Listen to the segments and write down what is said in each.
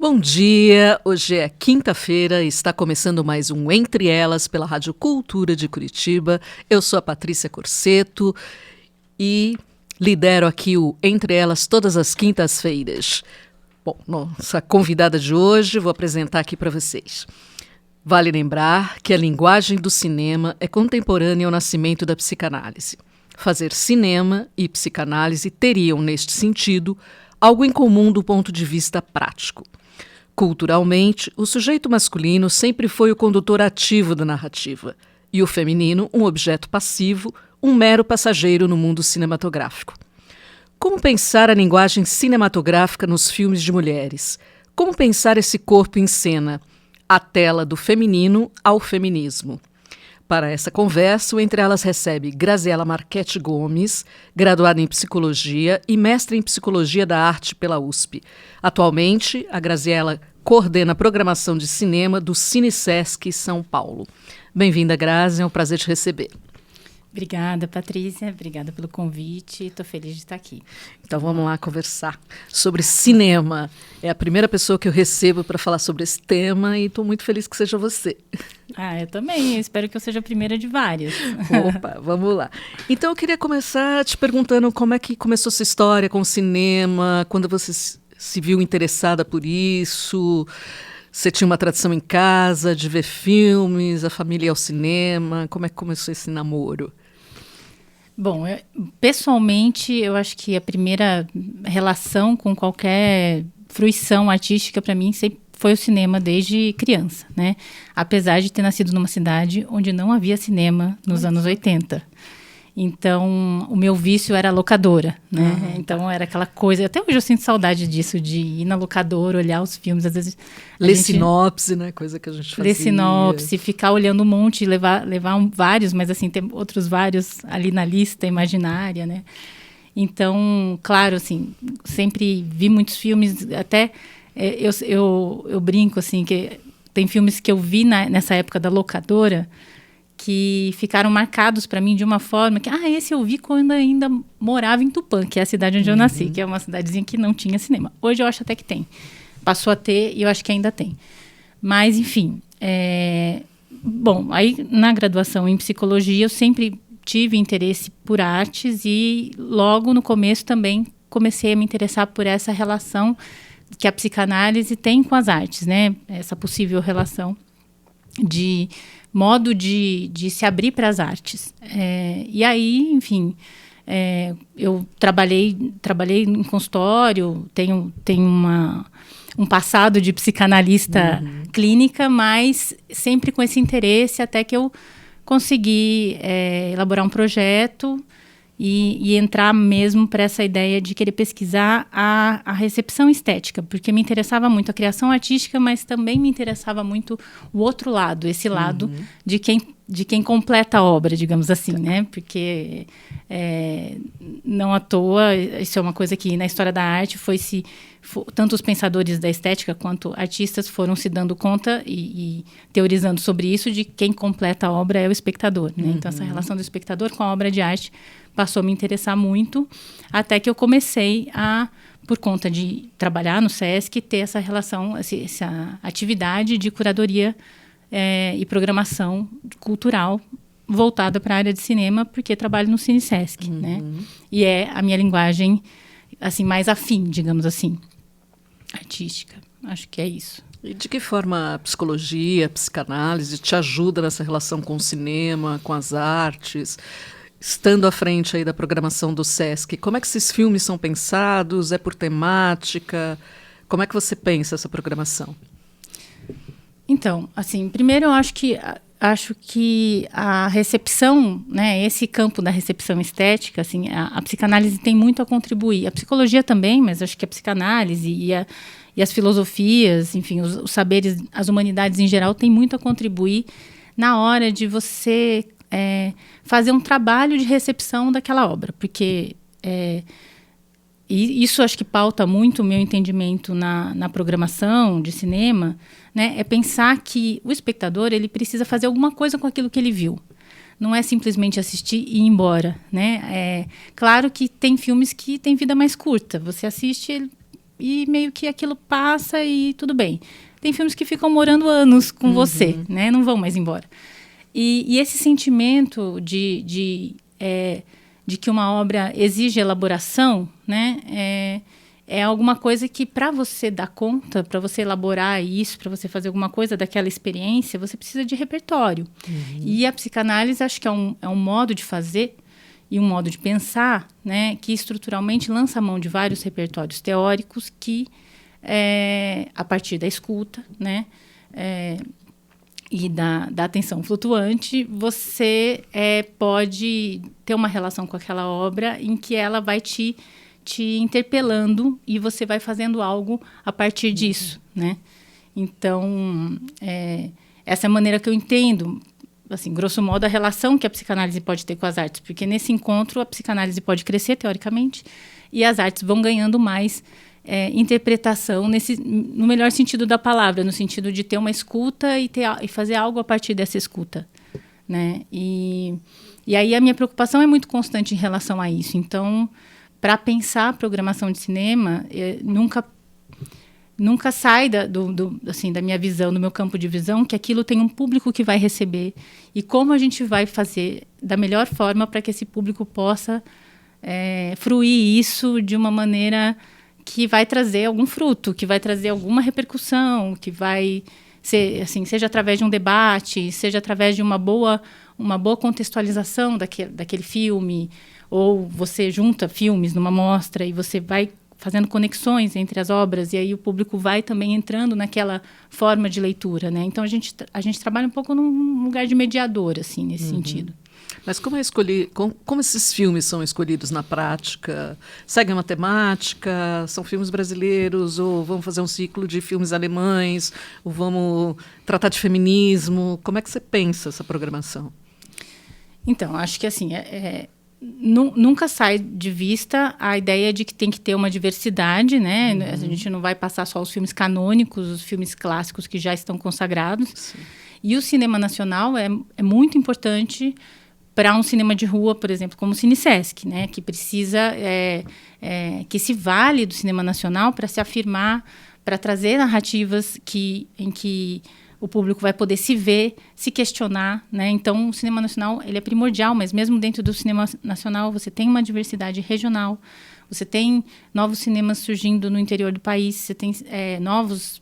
Bom dia, hoje é quinta-feira e está começando mais um Entre Elas pela Rádio Cultura de Curitiba. Eu sou a Patrícia Corseto e lidero aqui o Entre Elas todas as quintas-feiras. Bom, nossa convidada de hoje vou apresentar aqui para vocês. Vale lembrar que a linguagem do cinema é contemporânea ao nascimento da psicanálise. Fazer cinema e psicanálise teriam, neste sentido, algo em comum do ponto de vista prático. Culturalmente, o sujeito masculino sempre foi o condutor ativo da narrativa, e o feminino um objeto passivo, um mero passageiro no mundo cinematográfico. Como pensar a linguagem cinematográfica nos filmes de mulheres? Como pensar esse corpo em cena? A tela do feminino ao feminismo. Para essa conversa, o Entre Elas recebe Graziela Marchetti Gomes, graduada em Psicologia e mestre em Psicologia da Arte pela USP. Atualmente, a Graziela coordena a programação de cinema do Cine-Sesc São Paulo. Bem-vinda, Grazi, é um prazer te receber. Obrigada, Patrícia. Obrigada pelo convite. Estou feliz de estar aqui. Então vamos lá conversar sobre cinema. É a primeira pessoa que eu recebo para falar sobre esse tema e estou muito feliz que seja você. Eu também. Eu espero que eu seja a primeira de várias. Opa, vamos lá. Então eu queria começar te perguntando como é que começou sua história com o cinema, quando você se viu interessada por isso. Você tinha uma tradição em casa de ver filmes, a família ia ao cinema. Como é que começou esse namoro? Bom, pessoalmente, eu acho que a primeira relação com qualquer fruição artística, para mim, sempre foi o cinema desde criança, né? Apesar de ter nascido numa cidade onde não havia cinema nos anos 80. Então, o meu vício era a locadora, né? Então, era aquela coisa... Até hoje eu sinto saudade disso, de ir na locadora, olhar os filmes, às vezes... Ler sinopse, né? Coisa que a gente fazia. Ler sinopse, ficar olhando um monte, levar vários, mas assim, tem outros vários ali na lista imaginária, né? Então, claro, assim, sempre vi muitos filmes, até... Eu brinco, assim, que tem filmes que eu vi nessa época da locadora... que ficaram marcados para mim de uma forma que... esse eu vi quando ainda morava em Tupã, que é a cidade onde eu nasci, que é uma cidadezinha que não tinha cinema. Hoje eu acho até que tem. Passou a ter e eu acho que ainda tem. Mas, enfim... Bom, aí na graduação em Psicologia eu sempre tive interesse por artes e logo no começo também comecei a me interessar por essa relação que a psicanálise tem com as artes, né? Essa possível relação de... modo de se abrir para as artes. E aí, enfim, eu trabalhei em consultório, tenho um passado de psicanalista clínica, mas sempre com esse interesse, até que eu consegui elaborar um projeto e entrar mesmo para essa ideia de querer pesquisar a recepção estética, porque me interessava muito a criação artística, mas também me interessava muito o outro lado, esse lado de quem completa a obra, digamos assim, né? Porque não à toa, isso é uma coisa que na história da arte tanto os pensadores da estética quanto artistas foram se dando conta e teorizando sobre isso, de quem completa a obra é o espectador, né? Então essa relação do espectador com a obra de arte passou a me interessar muito, até que eu comecei por conta de trabalhar no SESC, ter essa relação, essa atividade de curadoria e programação cultural voltada para a área de cinema, porque trabalho no Cine-Sesc, né? E é a minha linguagem, assim, mais afim, digamos assim, artística. Acho que é isso. E de que forma a psicologia, a psicanálise te ajuda nessa relação com o cinema, com as artes? Estando à frente aí da programação do SESC, como é que esses filmes são pensados? É por temática? Como é que você pensa essa programação? Então, assim, primeiro eu acho que a recepção, né, esse campo da recepção estética, assim, a psicanálise tem muito a contribuir. A psicologia também, mas acho que a psicanálise e as filosofias, enfim, os saberes, as humanidades em geral, têm muito a contribuir na hora de você fazer um trabalho de recepção daquela obra, porque e isso acho que pauta muito o meu entendimento na programação de cinema, né? É pensar que o espectador ele precisa fazer alguma coisa com aquilo que ele viu. Não é simplesmente assistir e ir embora, né? Claro que tem filmes que têm vida mais curta. Você assiste, e meio que aquilo passa e tudo bem. Tem filmes que ficam morando anos com você, né? Não vão mais embora. E esse sentimento de que uma obra exige elaboração, né? É alguma coisa que, para você dar conta, para você elaborar isso, para você fazer alguma coisa daquela experiência, você precisa de repertório. E a psicanálise, acho que é um modo de fazer e um modo de pensar, né, que estruturalmente lança a mão de vários repertórios teóricos que, a partir da escuta, né, e da atenção flutuante, você pode ter uma relação com aquela obra em que ela vai te interpelando e você vai fazendo algo a partir disso, né? Então, essa é a maneira que eu entendo, assim, grosso modo, a relação que a psicanálise pode ter com as artes, porque nesse encontro a psicanálise pode crescer, teoricamente, e as artes vão ganhando mais interpretação, no melhor sentido da palavra, no sentido de ter uma escuta e fazer algo a partir dessa escuta, né? E aí a minha preocupação é muito constante em relação a isso. Então, para pensar a programação de cinema, nunca sai assim, da minha visão, do meu campo de visão, que aquilo tem um público que vai receber e como a gente vai fazer da melhor forma para que esse público possa fruir isso de uma maneira que vai trazer algum fruto, que vai trazer alguma repercussão, que vai ser, assim, seja através de um debate, seja através de uma boa contextualização daquele filme, ou você junta filmes numa mostra e você vai fazendo conexões entre as obras e aí o público vai também entrando naquela forma de leitura, né? Então a gente trabalha um pouco num lugar de mediador, assim, nesse sentido. Mas como esses filmes são escolhidos na prática? Seguem uma temática? São filmes brasileiros? Ou vamos fazer um ciclo de filmes alemães? Ou vamos tratar de feminismo? Como é que você pensa essa programação? Então, acho que assim, nunca sai de vista a ideia de que tem que ter uma diversidade, né? A gente não vai passar só os filmes canônicos, os filmes clássicos que já estão consagrados. Sim. E o cinema nacional é muito importante para um cinema de rua, por exemplo, como o Cine-Sesc, né? Que precisa, que se vale do cinema nacional para se afirmar, para trazer narrativas em que o público vai poder se ver, se questionar, né? Então, o cinema nacional ele é primordial, mas mesmo dentro do cinema nacional você tem uma diversidade regional, você tem novos cinemas surgindo no interior do país, você tem novas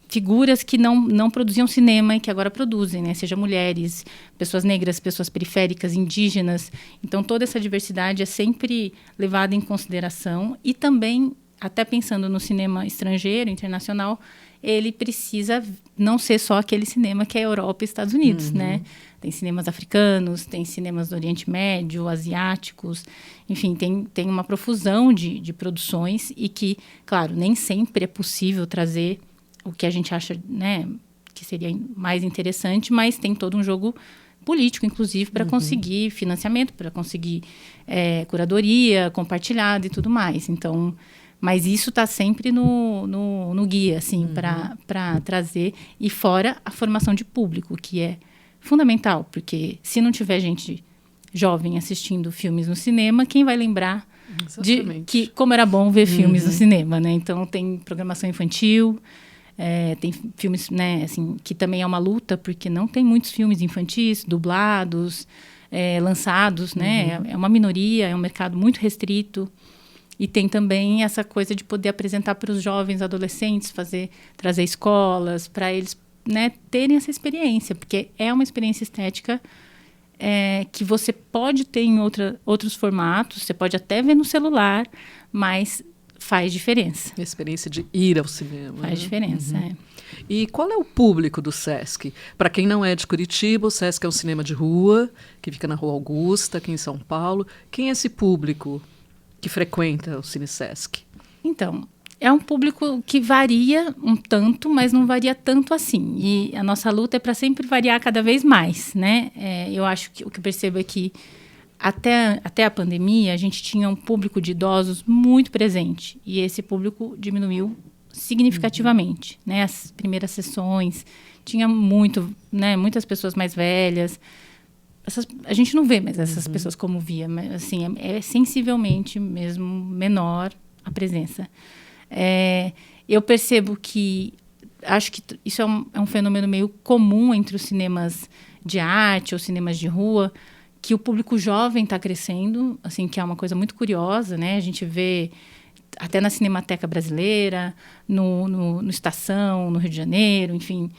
figuras que não produziam cinema e que agora produzem, né? Seja mulheres, pessoas negras, pessoas periféricas, indígenas. Então, toda essa diversidade é sempre levada em consideração e também, até pensando no cinema estrangeiro, internacional, ele precisa não ser só aquele cinema que é Europa e Estados Unidos, né? Tem cinemas africanos, tem cinemas do Oriente Médio, asiáticos, enfim, tem uma profusão de produções e que, claro, nem sempre é possível trazer o que a gente acha, né, que seria mais interessante, mas tem todo um jogo político, inclusive, para conseguir financiamento, para conseguir curadoria compartilhada e tudo mais. Então, mas isso está sempre no guia, assim, para trazer. E fora a formação de público, que é fundamental, porque se não tiver gente jovem assistindo filmes no cinema, quem vai lembrar de como era bom ver filmes no cinema, né? Então, tem programação infantil, tem filmes, né, assim, que também é uma luta, porque não tem muitos filmes infantis, dublados, lançados, né? É uma minoria, é um mercado muito restrito. E tem também essa coisa de poder apresentar para os jovens adolescentes, trazer escolas, para eles, né, terem essa experiência, porque é uma experiência estética que você pode ter em outros formatos, você pode até ver no celular, mas faz diferença. A experiência de ir ao cinema. Faz diferença, E qual é o público do Sesc? Para quem não é de Curitiba, o Sesc é um cinema de rua, que fica na Rua Augusta, aqui em São Paulo. Quem é esse público que frequenta o Cine-Sesc? Então, é um público que varia um tanto, mas não varia tanto assim. E a nossa luta é para sempre variar cada vez mais, né? Eu acho que o que eu percebo é que até a pandemia, a gente tinha um público de idosos muito presente. E esse público diminuiu significativamente, né? As primeiras sessões, tinha muitas pessoas mais velhas. A gente não vê mais essas pessoas como via, mas assim, é sensivelmente mesmo menor a presença. Eu percebo que, acho que isso é um fenômeno meio comum entre os cinemas de arte ou cinemas de rua, que o público jovem está crescendo, assim, que é uma coisa muito curiosa, né? A gente vê até na Cinemateca Brasileira, no Estação, no Rio de Janeiro, enfim,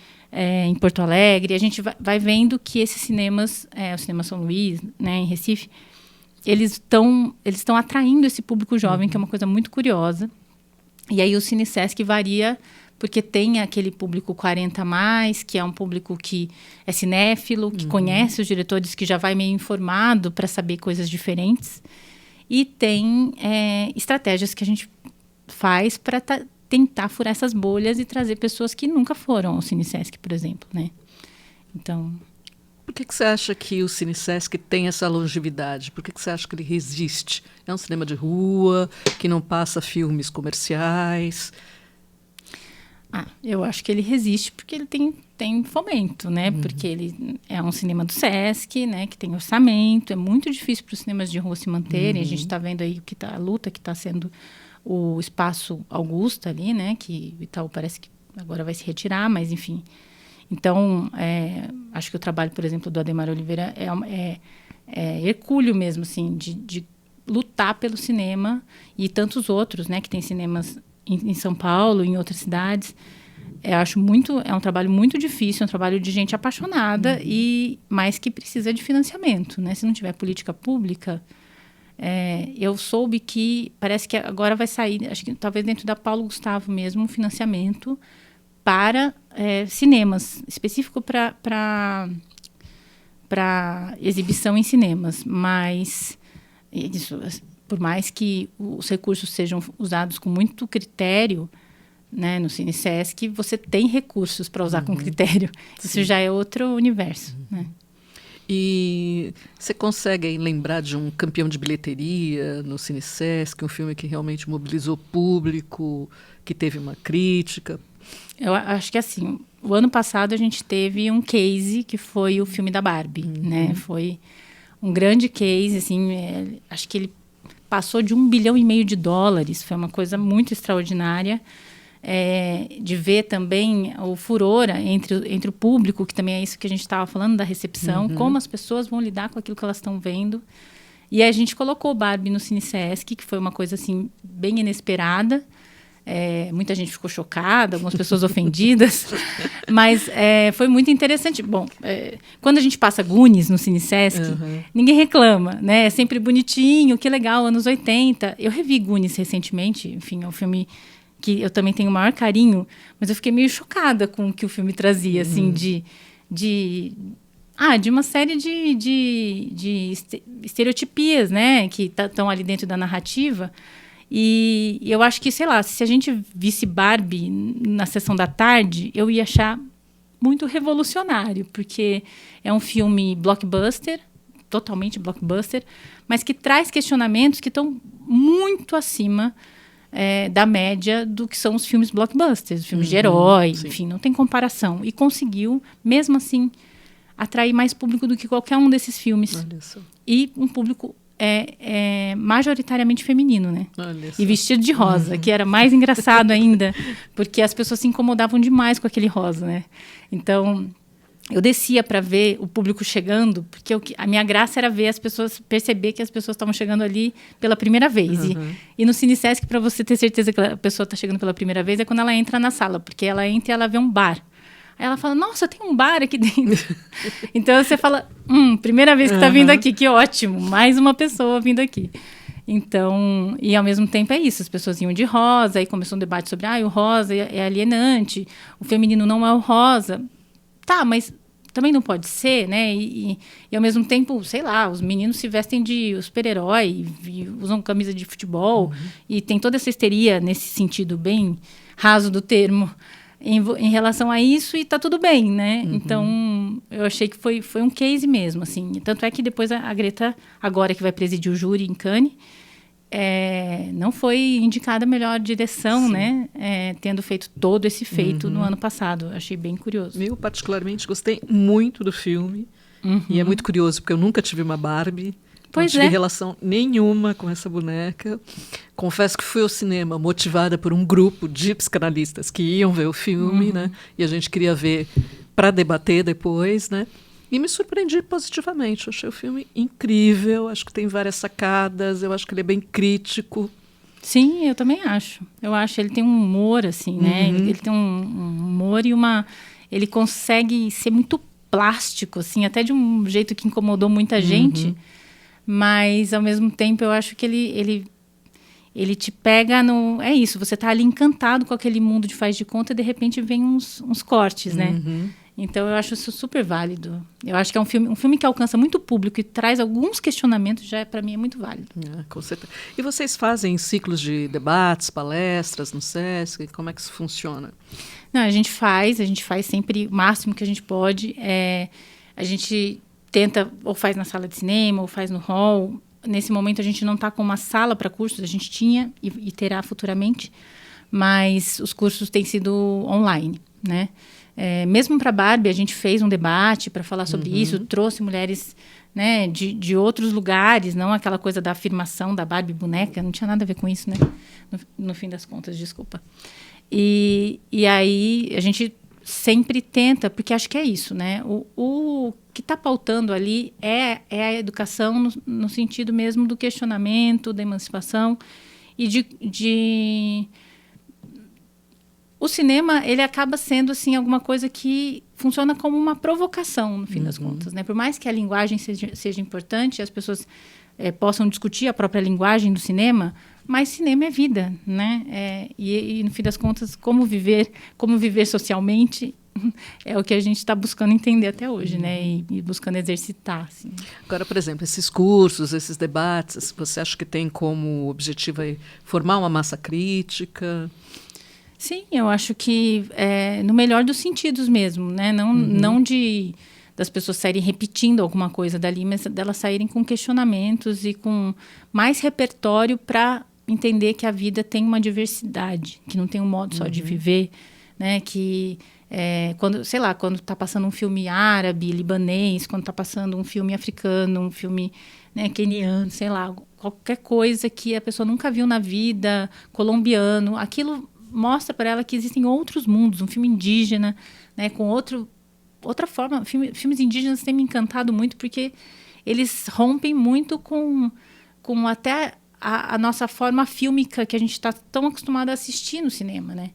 em Porto Alegre. A gente vai vendo que esses cinemas, o Cinema São Luís, né, em Recife, eles estão atraindo esse público jovem, que é uma coisa muito curiosa. E aí o Cinesesc varia, porque tem aquele público 40 a mais, que é um público que é cinéfilo, que conhece os diretores, que já vai meio informado para saber coisas diferentes. E tem estratégias que a gente faz para tentar furar essas bolhas e trazer pessoas que nunca foram ao Cinesesc, por exemplo, né? Então... Por que você acha que o Cinesesc tem essa longevidade? Por que você acha que ele resiste? É um cinema de rua, que não passa filmes comerciais? Eu acho que ele resiste porque ele tem fomento, né? Porque ele é um cinema do Sesc, né? Que tem orçamento. É muito difícil para os cinemas de rua se manterem. A gente está vendo aí a luta que está sendo o Espaço Augusta ali, né? Que o Itaú parece que agora vai se retirar, mas enfim... Então, acho que o trabalho, por exemplo, do Ademar Oliveira é hercúleo mesmo, assim, de lutar pelo cinema e tantos outros, né, que tem cinemas em São Paulo, em outras cidades. É um trabalho muito difícil, é um trabalho de gente apaixonada, mas que precisa de financiamento, né? Se não tiver política pública, eu soube que parece que agora vai sair, acho que talvez dentro da Paulo Gustavo mesmo, um financiamento para cinemas, específico para exibição em cinemas, mas isso, por mais que os recursos sejam usados com muito critério, né, no Cinesesc, você tem recursos para usar com critério. Isso já é outro universo, né? E você consegue lembrar de um campeão de bilheteria no Cinesesc, um filme que realmente mobilizou público, que teve uma crítica? Eu acho que assim, o ano passado a gente teve um case que foi o filme da Barbie, né? Foi um grande case, assim, acho que ele passou de $1,5 bilhão, foi uma coisa muito extraordinária, de ver também o furor entre o público, que também é isso que a gente estava falando da recepção, como as pessoas vão lidar com aquilo que elas estão vendo. E a gente colocou Barbie no Cinesesc, que foi uma coisa assim bem inesperada. Muita gente ficou chocada, algumas pessoas ofendidas, mas foi muito interessante. Bom, quando a gente passa Goonies no Cinesesc, ninguém reclama, né? É sempre bonitinho, que legal, anos 80. Eu revi Goonies recentemente, enfim, é um filme que eu também tenho o maior carinho, mas eu fiquei meio chocada com o que o filme trazia, assim, de uma série de estereotipias, né? Que estão ali dentro da narrativa. E eu acho que, sei lá, se a gente visse Barbie na sessão da tarde, eu ia achar muito revolucionário, porque é um filme blockbuster, totalmente blockbuster, mas que traz questionamentos que estão muito acima da média do que são os filmes blockbusters, os filmes de herói, enfim, não tem comparação. E conseguiu, mesmo assim, atrair mais público do que qualquer um desses filmes. Olha só. E um público majoritariamente feminino, né? E vestido de rosa, que era mais engraçado ainda, porque as pessoas se incomodavam demais com aquele rosa, né? Então, eu descia para ver o público chegando, porque a minha graça era ver as pessoas, perceber que as pessoas estavam chegando ali pela primeira vez. E no Cinesesc, para você ter certeza que a pessoa está chegando pela primeira vez, é quando ela entra na sala, porque ela entra e ela vê um bar. Aí ela fala, nossa, tem um bar aqui dentro. Então você fala, primeira vez que está vindo aqui, que ótimo, mais uma pessoa vindo aqui. Então, e ao mesmo tempo é isso, as pessoas iam de rosa, aí começou um debate sobre, o rosa é alienante, o feminino não é o rosa. Tá, mas também não pode ser, né? E ao mesmo tempo, sei lá, os meninos se vestem de super-herói, usam camisa de futebol, e tem toda essa histeria nesse sentido bem raso do termo, em relação a isso, e tá tudo bem, né? Então, eu achei que foi um case mesmo, assim. Tanto é que depois a Greta, agora que vai presidir o júri em Cannes, não foi indicada a melhor direção, né? Tendo feito todo esse feito no ano passado. Achei bem curioso. Eu, particularmente, gostei muito do filme. E é muito curioso, porque eu nunca tive uma Barbie. Não tive relação nenhuma com essa boneca. Confesso que fui ao cinema motivada por um grupo de psicanalistas que iam ver o filme, né? E a gente queria ver para debater depois, né? E me surpreendi positivamente. Eu achei o filme incrível, acho que tem várias sacadas, eu acho que ele é bem crítico. Sim, eu também acho. Eu acho que ele tem um humor, assim, né? Ele tem um humor e uma... Ele consegue ser muito plástico, assim, até de um jeito que incomodou muita gente. Mas, ao mesmo tempo, eu acho que ele te pega no... É isso, você tá ali encantado com aquele mundo de faz de conta e, de repente, vem uns cortes, né? Então, eu acho isso super válido. Eu acho que é um filme que alcança muito público e traz alguns questionamentos, já para mim é muito válido. Com certeza. E vocês fazem ciclos de debates, palestras no SESC? Como é que isso funciona? Não, a gente faz sempre o máximo que a gente pode. A gente tenta, ou faz na sala de cinema, ou faz no hall. Nesse momento, a gente não está com uma sala para cursos, a gente tinha e terá futuramente, mas os cursos têm sido online, né? Mesmo para Barbie, a gente fez um debate para falar sobre isso, trouxe mulheres, né, de outros lugares, não aquela coisa da afirmação da Barbie boneca, não tinha nada a ver com isso, né? No fim das contas, desculpa. E aí a gente sempre tenta, porque acho que é isso, né? O que está pautando ali é a educação no sentido mesmo do questionamento, da emancipação e de... O cinema, ele acaba sendo, assim, alguma coisa que funciona como uma provocação, no fim das contas, né? Por mais que a linguagem seja importante, as pessoas possam discutir a própria linguagem do cinema, mas cinema é vida, né? E no fim das contas, como viver socialmente é o que a gente está buscando entender até hoje, né? E buscando exercitar, assim. Agora, por exemplo, esses cursos, esses debates, você acha que tem como objetivo aí formar uma massa crítica? Sim, eu acho que no melhor dos sentidos mesmo, né? Não das pessoas saírem repetindo alguma coisa dali, mas delas saírem com questionamentos e com mais repertório para entender que a vida tem uma diversidade, que não tem um modo só de viver, né? Que quando está passando um filme árabe, libanês, quando está passando um filme africano, um filme, né, queniano, sei lá, qualquer coisa que a pessoa nunca viu na vida, colombiano, aquilo mostra para ela que existem outros mundos, um filme indígena, né, com outra forma. Filmes indígenas têm me encantado muito porque eles rompem muito com até a nossa forma fílmica que a gente está tão acostumado a assistir no cinema, né?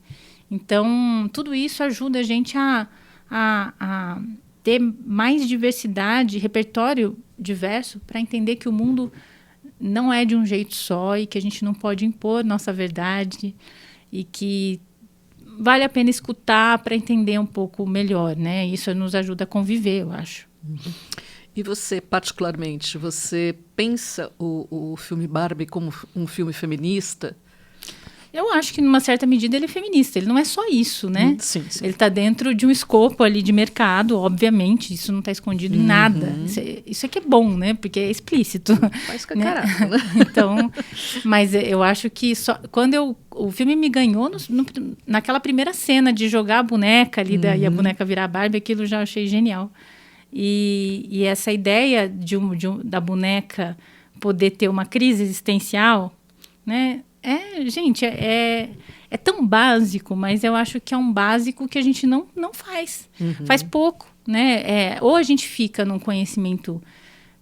Então, tudo isso ajuda a gente a ter mais diversidade, repertório diverso, para entender que o mundo não é de um jeito só e que a gente não pode impor nossa verdade, e que vale a pena escutar para entender um pouco melhor, né? Isso nos ajuda a conviver, eu acho. E você, particularmente, você pensa o filme Barbie como um filme feminista? Eu acho que, numa certa medida, ele é feminista. Ele não é só isso, né? Sim. Ele está dentro de um escopo ali de mercado, obviamente. Isso não está escondido em nada. Isso é que é bom, né? Porque é explícito. Faz com a né? caraca, né? Então, mas eu acho que quando o filme me ganhou naquela primeira cena de jogar a boneca ali e a boneca virar Barbie, aquilo eu já achei genial. E essa ideia da boneca poder ter uma crise existencial, né? Gente, é tão básico, mas eu acho que é um básico que a gente não faz. Faz pouco, né? Ou a gente fica num conhecimento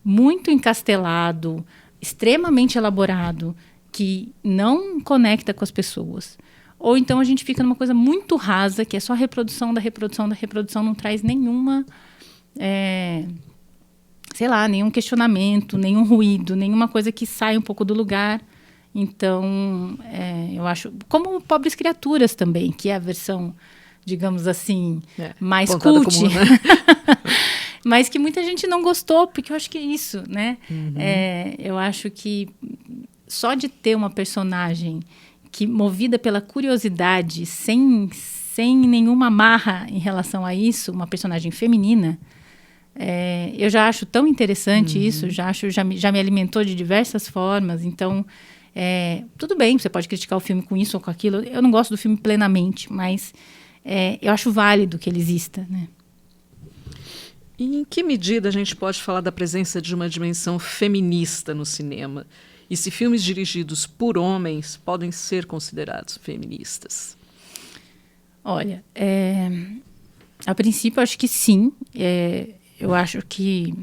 muito encastelado, extremamente elaborado, que não conecta com as pessoas. Ou então a gente fica numa coisa muito rasa, que é só reprodução da reprodução da reprodução, não traz nenhuma... nenhum questionamento, nenhum ruído, nenhuma coisa que sai um pouco do lugar. Então, eu acho... Como Pobres Criaturas também, que é a versão, digamos assim, mais cult. Comum, né? Mas que muita gente não gostou, porque eu acho que é isso, né? Eu acho que só de ter uma personagem que, movida pela curiosidade, sem nenhuma amarra em relação a isso, uma personagem feminina... eu já acho tão interessante isso, já me alimentou de diversas formas. Então, tudo bem, você pode criticar o filme com isso ou com aquilo. Eu não gosto do filme plenamente, mas eu acho válido que ele exista, né? E em que medida a gente pode falar da presença de uma dimensão feminista no cinema? E se filmes dirigidos por homens podem ser considerados feministas? Olha, a princípio acho que sim. Eu acho que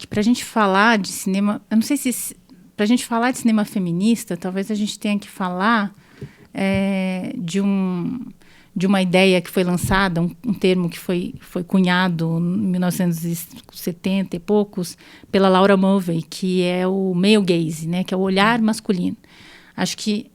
para a gente falar de cinema, eu não sei se para a gente falar de cinema feminista, talvez a gente tenha que falar de uma ideia que foi lançada, um termo que foi cunhado em 1970 e poucos pela Laura Mulvey, que é o male gaze, né, que é o olhar masculino. Acho que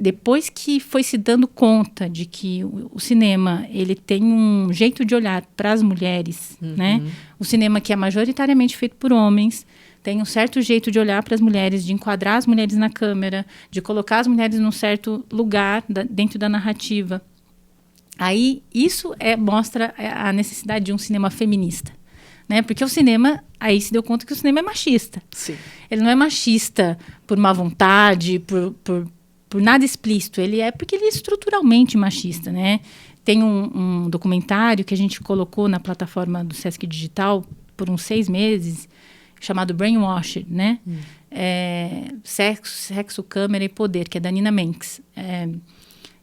depois que foi se dando conta de que o cinema ele tem um jeito de olhar para as mulheres, né? O cinema que é majoritariamente feito por homens tem um certo jeito de olhar para as mulheres, de enquadrar as mulheres na câmera, de colocar as mulheres num certo lugar dentro da narrativa. Aí isso mostra a necessidade de um cinema feminista, né? Porque o cinema, aí se deu conta que o cinema é machista. Sim. Ele não é machista por má vontade, por nada explícito. Porque ele é estruturalmente machista, né? Tem um documentário que a gente colocou na plataforma do Sesc Digital por uns 6 meses, chamado Brainwashed, né? Sexo, câmera e poder, que é da Nina Menks.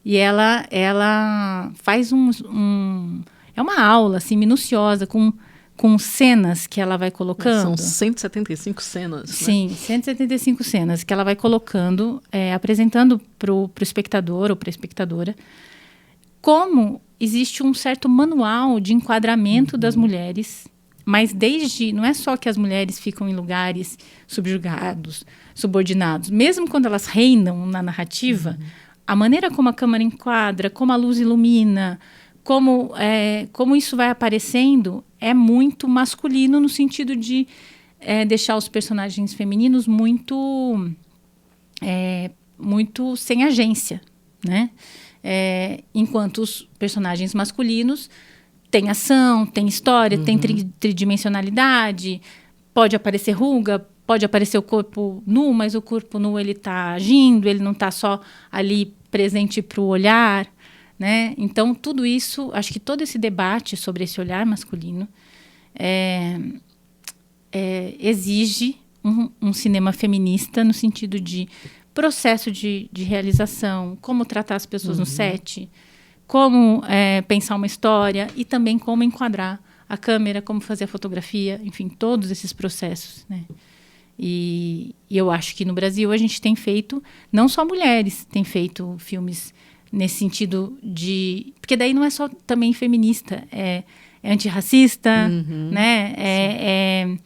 E ela faz é uma aula assim, minuciosa, com cenas que ela vai colocando. São 175 cenas. Sim, né? 175 cenas que ela vai colocando, apresentando para o espectador ou para a espectadora como existe um certo manual de enquadramento das mulheres, mas não é só que as mulheres ficam em lugares subjugados, subordinados. Mesmo quando elas reinam na narrativa, a maneira como a câmera enquadra, como a luz ilumina, como isso vai aparecendo é muito masculino no sentido de deixar os personagens femininos muito sem agência, né? Enquanto os personagens masculinos têm ação, têm história, têm tridimensionalidade, pode aparecer ruga, pode aparecer o corpo nu, mas o corpo nu ele está agindo, ele não está só ali presente para o olhar, né? Então, tudo isso, acho que todo esse debate sobre esse olhar masculino exige um cinema feminista no sentido de processo de realização, como tratar as pessoas no set, como pensar uma história e também como enquadrar a câmera, como fazer a fotografia, enfim, todos esses processos, né? E eu acho que no Brasil a gente tem feito, não só mulheres, tem feito filmes nesse sentido de... Porque daí não é só também feminista, é antirracista, né?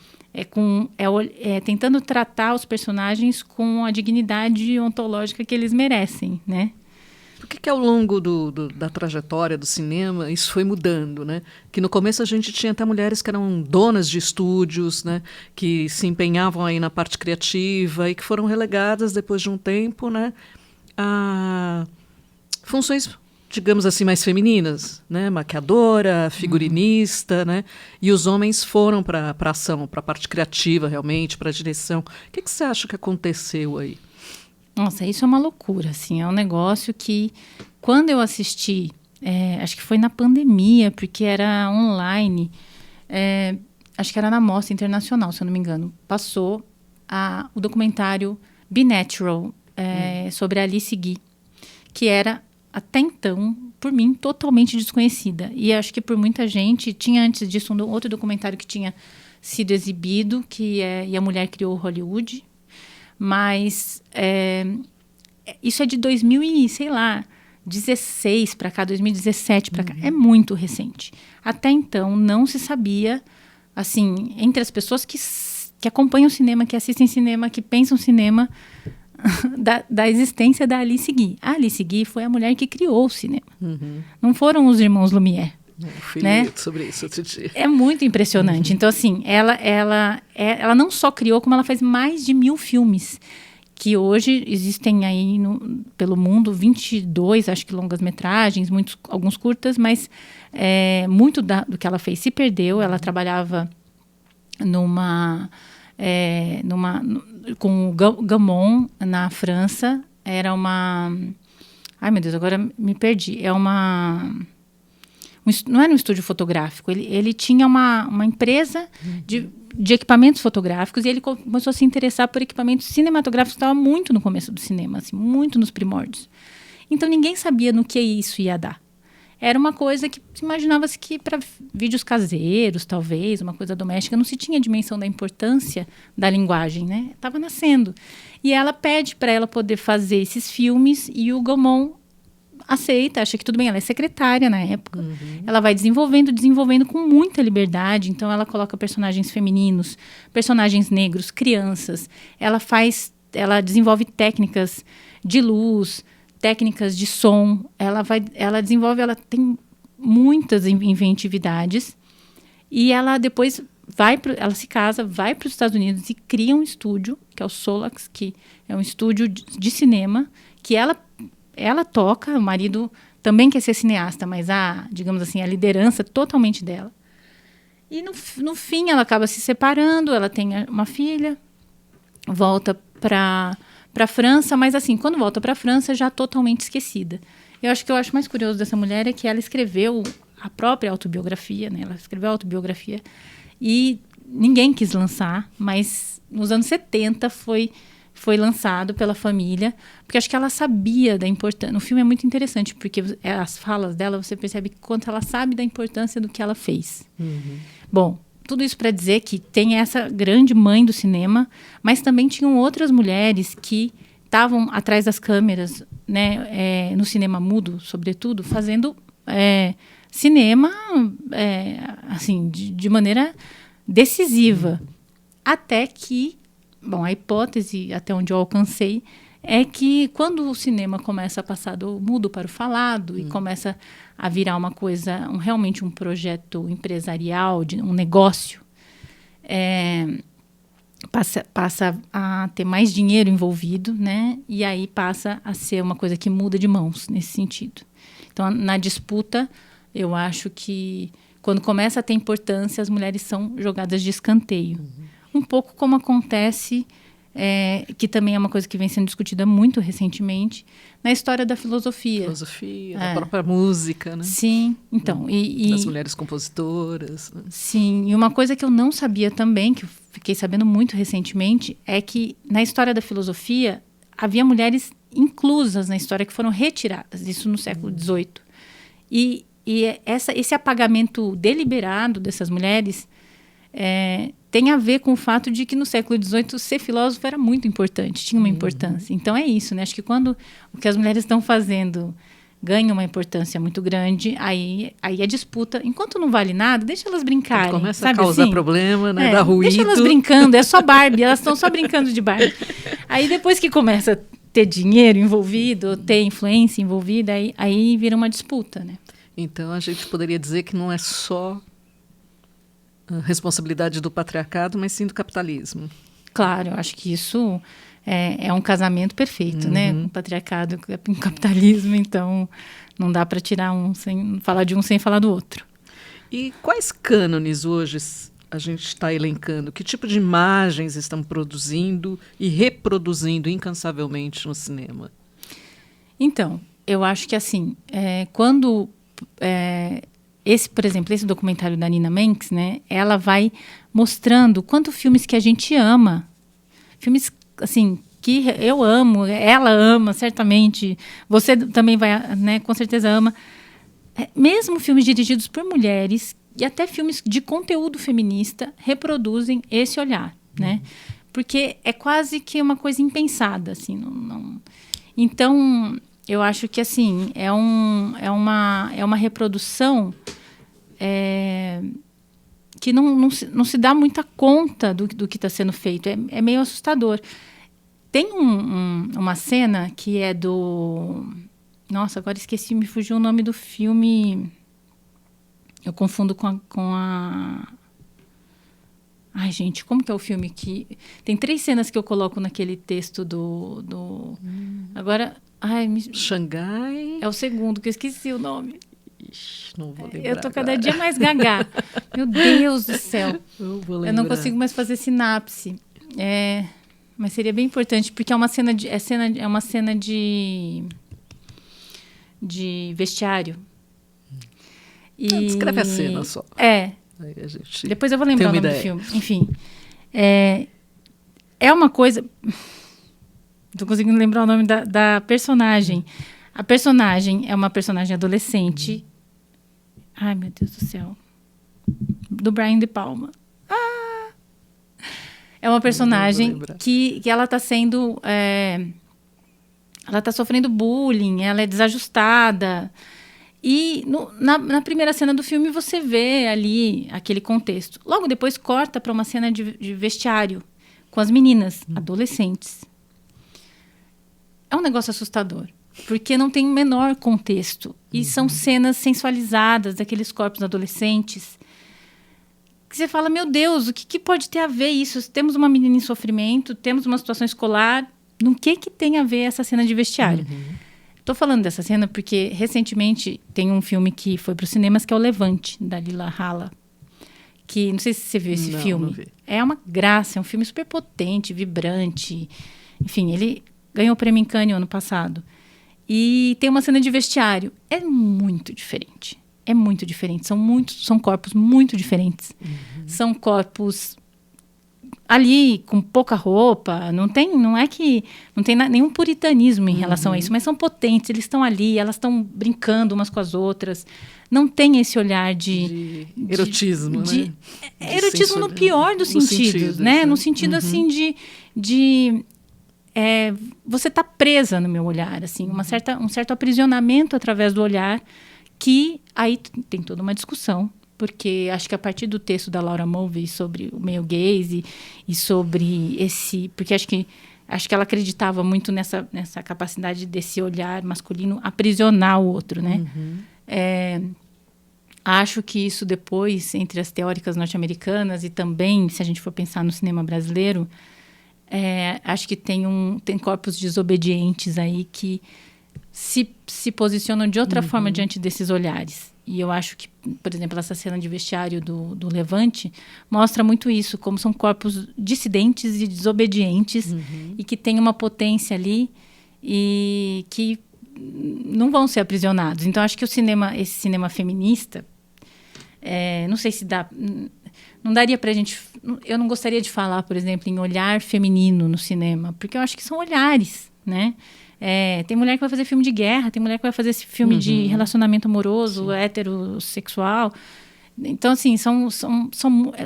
Tentando tratar os personagens com a dignidade ontológica que eles merecem, né? Por que ao longo da trajetória do cinema isso foi mudando, né? Que no começo a gente tinha até mulheres que eram donas de estúdios, né? Que se empenhavam aí na parte criativa e que foram relegadas depois de um tempo, né? A funções, digamos assim, mais femininas, né? Maquiadora, figurinista, né? E os homens foram para a ação, para a parte criativa realmente, para a direção. O que você acha que aconteceu aí? Nossa, isso é uma loucura, assim, é um negócio que, quando eu assisti, acho que foi na pandemia, porque era online, acho que era na Mostra Internacional, se eu não me engano, passou o documentário Be Natural, sobre a Alice Guy, que era, até então, por mim, totalmente desconhecida. E acho que por muita gente, tinha antes disso um outro documentário que tinha sido exibido, E a Mulher Criou Hollywood. Mas isso é de 2016 para cá, 2017 para cá. É muito recente. Até então, não se sabia, assim, entre as pessoas que acompanham o cinema, que assistem cinema, que pensam cinema, da existência da Alice Guy. A Alice Guy foi a mulher que criou o cinema. Não foram os irmãos Lumière. Fui né? sobre isso outro dia. É muito impressionante. Então, assim, ela não só criou, como ela fez mais de 1000 filmes. Que hoje existem aí pelo mundo 22, acho que longas-metragens, alguns curtas, mas muito do que ela fez se perdeu. Ela trabalhava com o Gaumont, na França. Era uma... Ai, meu Deus, agora me perdi. É um não era um estúdio fotográfico, ele tinha uma empresa de equipamentos fotográficos e ele começou a se interessar por equipamentos cinematográficos, que estava muito no começo do cinema, assim, muito nos primórdios. Então ninguém sabia no que isso ia dar. Era uma coisa que imaginava-se que para vídeos caseiros, talvez, uma coisa doméstica, não se tinha dimensão da importância da linguagem, né? Estava nascendo. E ela pede para ela poder fazer esses filmes e o Gaumont aceita, acha que tudo bem, ela é secretária na época. Ela vai desenvolvendo com muita liberdade. Então, ela coloca personagens femininos, personagens negros, crianças. Ela desenvolve técnicas de luz, técnicas de som, ela tem muitas inventividades e ela depois ela se casa, vai para os Estados Unidos e cria um estúdio, que é o Solax, que é um estúdio de cinema, que ela toca, o marido também quer ser cineasta, mas digamos assim, a liderança totalmente dela. E no fim ela acaba se separando, ela tem uma filha, volta para a França, mas assim, quando volta para a França, já totalmente esquecida. Eu acho que eu acho mais curioso dessa mulher é que ela escreveu a própria autobiografia, né? Ela escreveu a autobiografia e ninguém quis lançar, mas nos anos 70 foi lançado pela família, porque acho que ela sabia da importância. No filme é muito interessante, porque as falas dela, você percebe quanto ela sabe da importância do que ela fez. Bom, tudo isso para dizer que tem essa grande mãe do cinema, mas também tinham outras mulheres que estavam atrás das câmeras, né, no cinema mudo, sobretudo, fazendo cinema assim, de maneira decisiva. Até que, bom, a hipótese, até onde eu alcancei, é que quando o cinema começa a passar do mudo para o falado e começa a virar uma coisa, realmente um projeto empresarial, um negócio, passa a ter mais dinheiro envolvido, né? E aí passa a ser uma coisa que muda de mãos nesse sentido. Então, na disputa, eu acho que quando começa a ter importância, as mulheres são jogadas de escanteio. Um pouco como acontece, que também é uma coisa que vem sendo discutida muito recentemente, na história da filosofia. Da própria música, né? Sim, então. Das mulheres compositoras. Né? Sim, e uma coisa que eu não sabia também, que eu fiquei sabendo muito recentemente, é que na história da filosofia havia mulheres inclusas na história que foram retiradas, isso no século XVIII. E esse apagamento deliberado dessas mulheres tem a ver com o fato de que no século XVIII ser filósofo era muito importante, tinha uma importância. Então é isso, né? Acho que quando o que as mulheres estão fazendo ganha uma importância muito grande, aí a disputa, enquanto não vale nada, deixa elas brincarem. Quando começa sabe a causar assim? problema, né? Dá ruído. Deixa elas brincando, é só Barbie, elas estão só brincando de Barbie. Aí depois que começa a ter dinheiro envolvido, ter influência envolvida, aí vira uma disputa, né? Então a gente poderia dizer que não é só responsabilidade do patriarcado, mas sim do capitalismo. Claro, eu acho que isso é um casamento perfeito, né? O patriarcado com o capitalismo, então não dá para tirar falar de um sem falar do outro. E quais cânones hoje a gente está elencando? Que tipo de imagens estão produzindo e reproduzindo incansavelmente no cinema? Então, eu acho que assim, quando por exemplo, esse documentário da Nina Menkes, né, ela vai mostrando quanto filmes que a gente ama, filmes assim que eu amo, ela ama, certamente, você também vai, né, com certeza ama, mesmo filmes dirigidos por mulheres e até filmes de conteúdo feminista reproduzem esse olhar, né? Porque é quase que uma coisa impensada, assim, não. Então, eu acho que assim é uma reprodução que não se dá muita conta do que está sendo feito. É meio assustador. Tem uma cena que é do... Nossa, agora esqueci, me fugiu o nome do filme. Eu confundo com a... Ai, gente, como que é o filme que... Tem 3 cenas que eu coloco naquele texto do... Agora... Xangai? É o segundo, que eu esqueci o nome. Ixi, não vou lembrar. Eu tô cada dia mais gaga. Meu Deus do céu. Eu não consigo mais fazer sinapse. Mas seria bem importante, porque é uma cena de vestiário. Descreve a cena só. Aí a gente depois eu vou lembrar o nome do filme. Enfim, é uma coisa... Estou conseguindo lembrar o nome da personagem. A personagem é uma personagem adolescente. Ai, meu Deus do céu. Do Brian De Palma. É uma personagem que ela está sendo... ela está sofrendo bullying, ela é desajustada. E na primeira cena do filme você vê ali aquele contexto. Logo depois corta para uma cena de vestiário com as meninas, adolescentes. É um negócio assustador, porque não tem o menor contexto. E são cenas sensualizadas daqueles corpos adolescentes que você fala, meu Deus, o que pode ter a ver isso? Temos uma menina em sofrimento, temos uma situação escolar, no que tem a ver essa cena de vestiário? Estou falando dessa cena porque, recentemente, tem um filme que foi para os cinemas, que é O Levante, da Lila Halla. Que, não sei se você viu esse filme. Não vi. É uma graça, é um filme super potente, vibrante. Enfim, ele ganhou o prêmio em Cannes ano passado. E tem uma cena de vestiário. É muito diferente. É muito diferente. São corpos muito diferentes. São corpos ali com pouca roupa, não tem nenhum puritanismo em relação a isso, mas são potentes, eles estão ali, elas estão brincando umas com as outras, não tem esse olhar de erotismo, né? Erotismo no pior dos sentidos, né? No sentido assim de você está presa no meu olhar, assim, um certo aprisionamento através do olhar, que aí tem toda uma discussão, porque acho que a partir do texto da Laura Mulvey sobre o male gaze e sobre porque acho que ela acreditava muito nessa capacidade desse olhar masculino aprisionar o outro, né? Acho que isso depois, entre as teóricas norte-americanas e também, se a gente for pensar no cinema brasileiro, acho que tem corpos desobedientes aí que se posicionam de outra forma diante desses olhares. E eu acho que, por exemplo, essa cena de vestiário do Levante mostra muito isso, como são corpos dissidentes e desobedientes e que têm uma potência ali e que não vão ser aprisionados. Então, acho que esse cinema feminista, não sei se dá... Não daria pra gente... Eu não gostaria de falar, por exemplo, em olhar feminino no cinema, porque eu acho que são olhares, né? Tem mulher que vai fazer filme de guerra, tem mulher que vai fazer esse filme de relacionamento amoroso, heterossexual. Então, assim,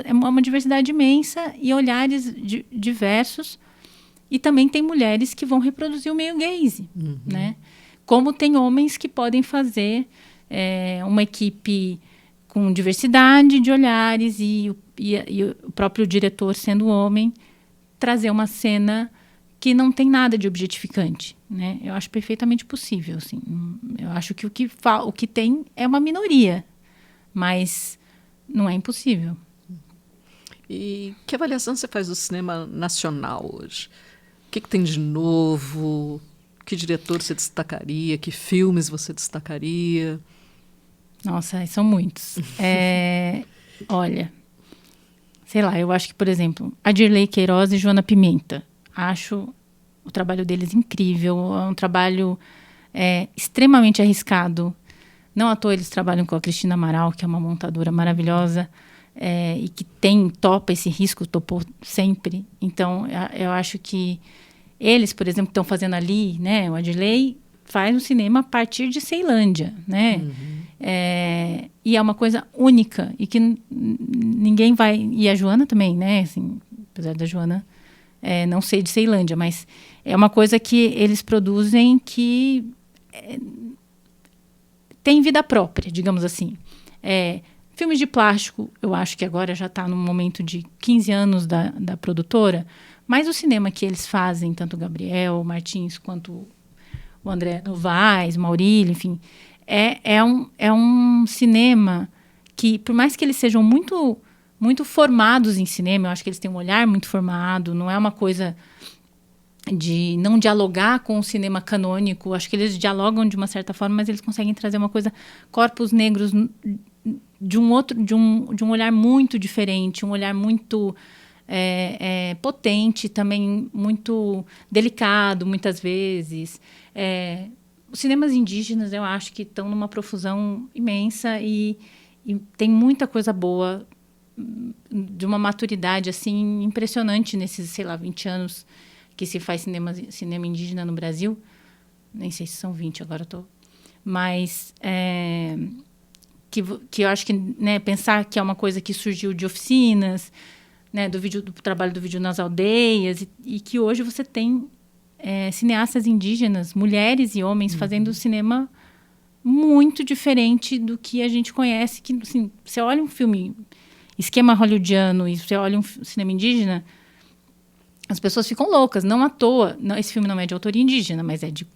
é uma diversidade imensa e olhares diversos. E também tem mulheres que vão reproduzir o male gaze, né? Como tem homens que podem fazer uma equipe com diversidade de olhares e o próprio diretor, sendo homem, trazer uma cena que não tem nada de objetificante, né? Eu acho perfeitamente possível, assim. Eu acho que o que tem é uma minoria, mas não é impossível. E que avaliação você faz do cinema nacional hoje? O que tem de novo? Que diretor você destacaria? Que filmes você destacaria? Nossa, são muitos. Olha, sei lá, eu acho que, por exemplo, Adirley Queiroz e Joana Pimenta. Acho o trabalho deles incrível, é um trabalho extremamente arriscado. Não à toa eles trabalham com a Cristina Amaral, que é uma montadora maravilhosa, e que topa esse risco, topou sempre. Então, eu acho que eles, por exemplo, estão fazendo ali, né? O Adirley faz um cinema a partir de Ceilândia, né? E é uma coisa única e que ninguém vai... E a Joana também, né? Assim, apesar da Joana... não sei de Ceilândia, mas é uma coisa que eles produzem que tem vida própria, digamos assim. Filmes de plástico, eu acho que agora já está no momento de 15 anos da produtora, mas o cinema que eles fazem, tanto o Gabriel Martins quanto o André Novaes, Maurílio, enfim, é um cinema que, por mais que eles sejam muito formados em cinema, eu acho que eles têm um olhar muito formado, não é uma coisa de não dialogar com o cinema canônico, acho que eles dialogam de uma certa forma, mas eles conseguem trazer uma coisa, corpos negros de um olhar muito diferente, um olhar muito potente, também muito delicado, muitas vezes. Os cinemas indígenas, eu acho que estão numa profusão imensa e E tem muita coisa boa, de uma maturidade assim impressionante nesses, sei lá, 20 anos que se faz cinema indígena no Brasil. Nem sei se são 20, agora eu tô... Mas que eu acho que, né, pensar que é uma coisa que surgiu de oficinas, né, do trabalho do vídeo nas aldeias, e que hoje você tem cineastas indígenas, mulheres e homens, fazendo cinema muito diferente do que a gente conhece. Que, assim, você olha um filme esquema hollywoodiano e você olha um cinema indígena, as pessoas ficam loucas. Não à toa, esse filme não é de autoria indígena, mas é de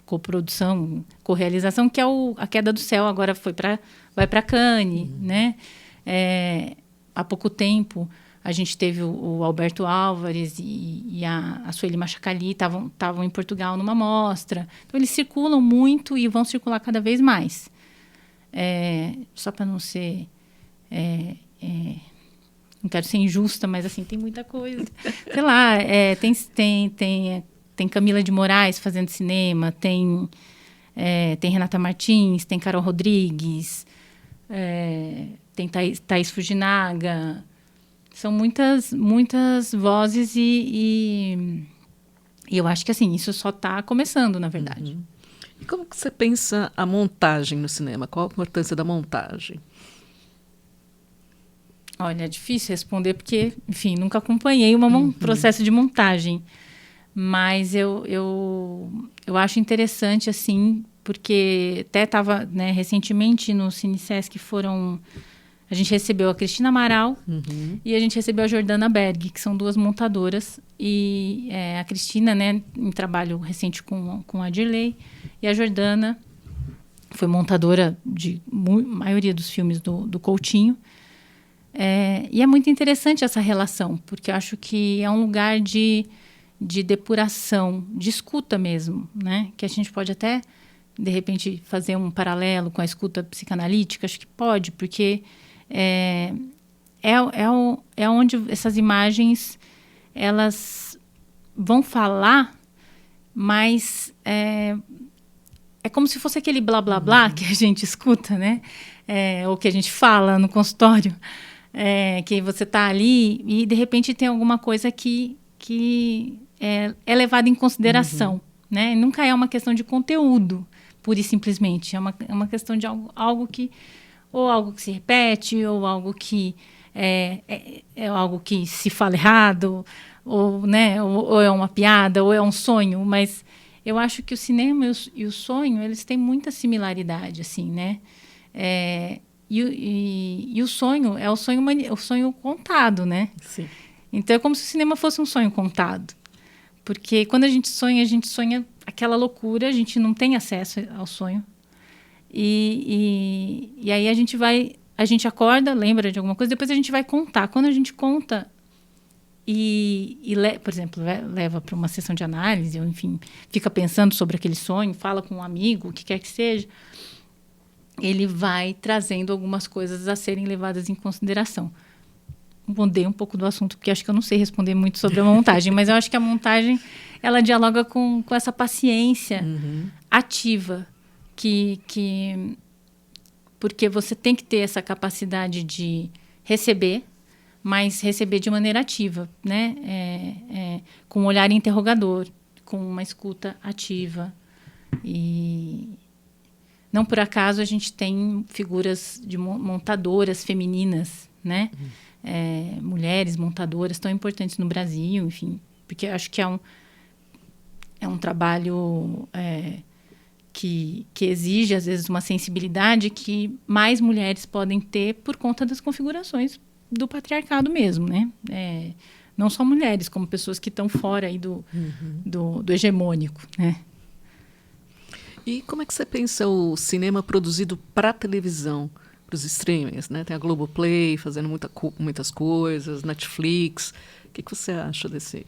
coprodução, correalização, que é A Queda do Céu, agora vai para Cannes, né? Há pouco tempo a gente teve o Alberto Álvares e a Sueli Machacali estavam em Portugal numa mostra. Então, eles circulam muito e vão circular cada vez mais. Só para não ser... não quero ser injusta, mas assim, tem muita coisa. Sei lá, tem Camila de Moraes fazendo cinema, tem Renata Martins, tem Carol Rodrigues, tem Thaís Fujinaga. São muitas vozes e eu acho que assim, isso só está começando, na verdade. E como que você pensa a montagem no cinema? Qual a importância da montagem? Olha, é difícil responder porque, enfim, nunca acompanhei um processo de montagem. Mas eu acho interessante, assim, porque até estava, né, recentemente no CineSesc a gente recebeu a Cristina Amaral e a gente recebeu a Jordana Berg, que são duas montadoras. E a Cristina, né, em trabalho recente com a Dirley, e a Jordana foi montadora de maioria dos filmes do Coutinho. E é muito interessante essa relação, porque eu acho que é um lugar de depuração, de escuta mesmo, né? Que a gente pode até, de repente, fazer um paralelo com a escuta psicanalítica. Acho que pode, porque é onde essas imagens elas vão falar, mas é como se fosse aquele blá blá blá que a gente escuta, né? Ou que a gente fala no consultório, que você está ali e de repente tem alguma coisa que é levada em consideração, né? Nunca é uma questão de conteúdo, pura e simplesmente. É uma questão de algo que se repete, ou algo que é algo que se fala errado, ou, né, ou é uma piada, ou é um sonho. Mas eu acho que o cinema e o sonho, eles têm muita similaridade, assim, né? E o sonho é o sonho contado, né? Sim. Então é como se o cinema fosse um sonho contado. Porque quando a gente sonha aquela loucura, a gente não tem acesso ao sonho. E aí a gente acorda, lembra de alguma coisa, depois a gente vai contar. Quando a gente conta por exemplo, leva para uma sessão de análise, ou enfim, fica pensando sobre aquele sonho, fala com um amigo, o que quer que seja, ele vai trazendo algumas coisas a serem levadas em consideração. Mudei um pouco do assunto, porque acho que eu não sei responder muito sobre a montagem, mas eu acho que a montagem, ela dialoga com essa paciência ativa, porque você tem que ter essa capacidade de receber, mas receber de maneira ativa, né? Com um olhar interrogador, com uma escuta ativa. E não por acaso a gente tem figuras de montadoras femininas, né? Mulheres montadoras tão importantes no Brasil, enfim, porque eu acho que é um trabalho que exige, às vezes, uma sensibilidade que mais mulheres podem ter por conta das configurações do patriarcado mesmo, né? Não só mulheres, como pessoas que estão fora aí do hegemônico, né? E como é que você pensa o cinema produzido para televisão, para os streamings, né? Tem a Globoplay fazendo muitas coisas, Netflix. O que você acha desse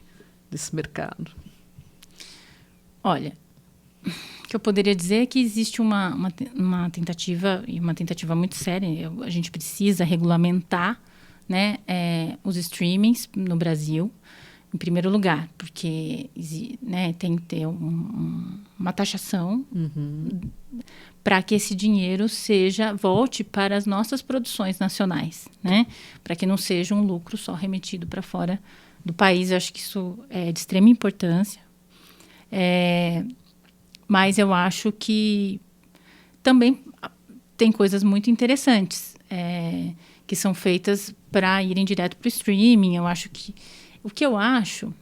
mercado? Olha, o que eu poderia dizer é que existe uma tentativa, e uma tentativa muito séria. A gente precisa regulamentar, né, os streamings no Brasil. em primeiro lugar, porque né, tem que ter uma taxação para que esse dinheiro volte para as nossas produções nacionais, né? Para que não seja um lucro só remetido para fora do país. Eu acho que isso é de extrema importância. Mas eu acho que também tem coisas muito interessantes que são feitas para irem direto para o streaming. O que eu acho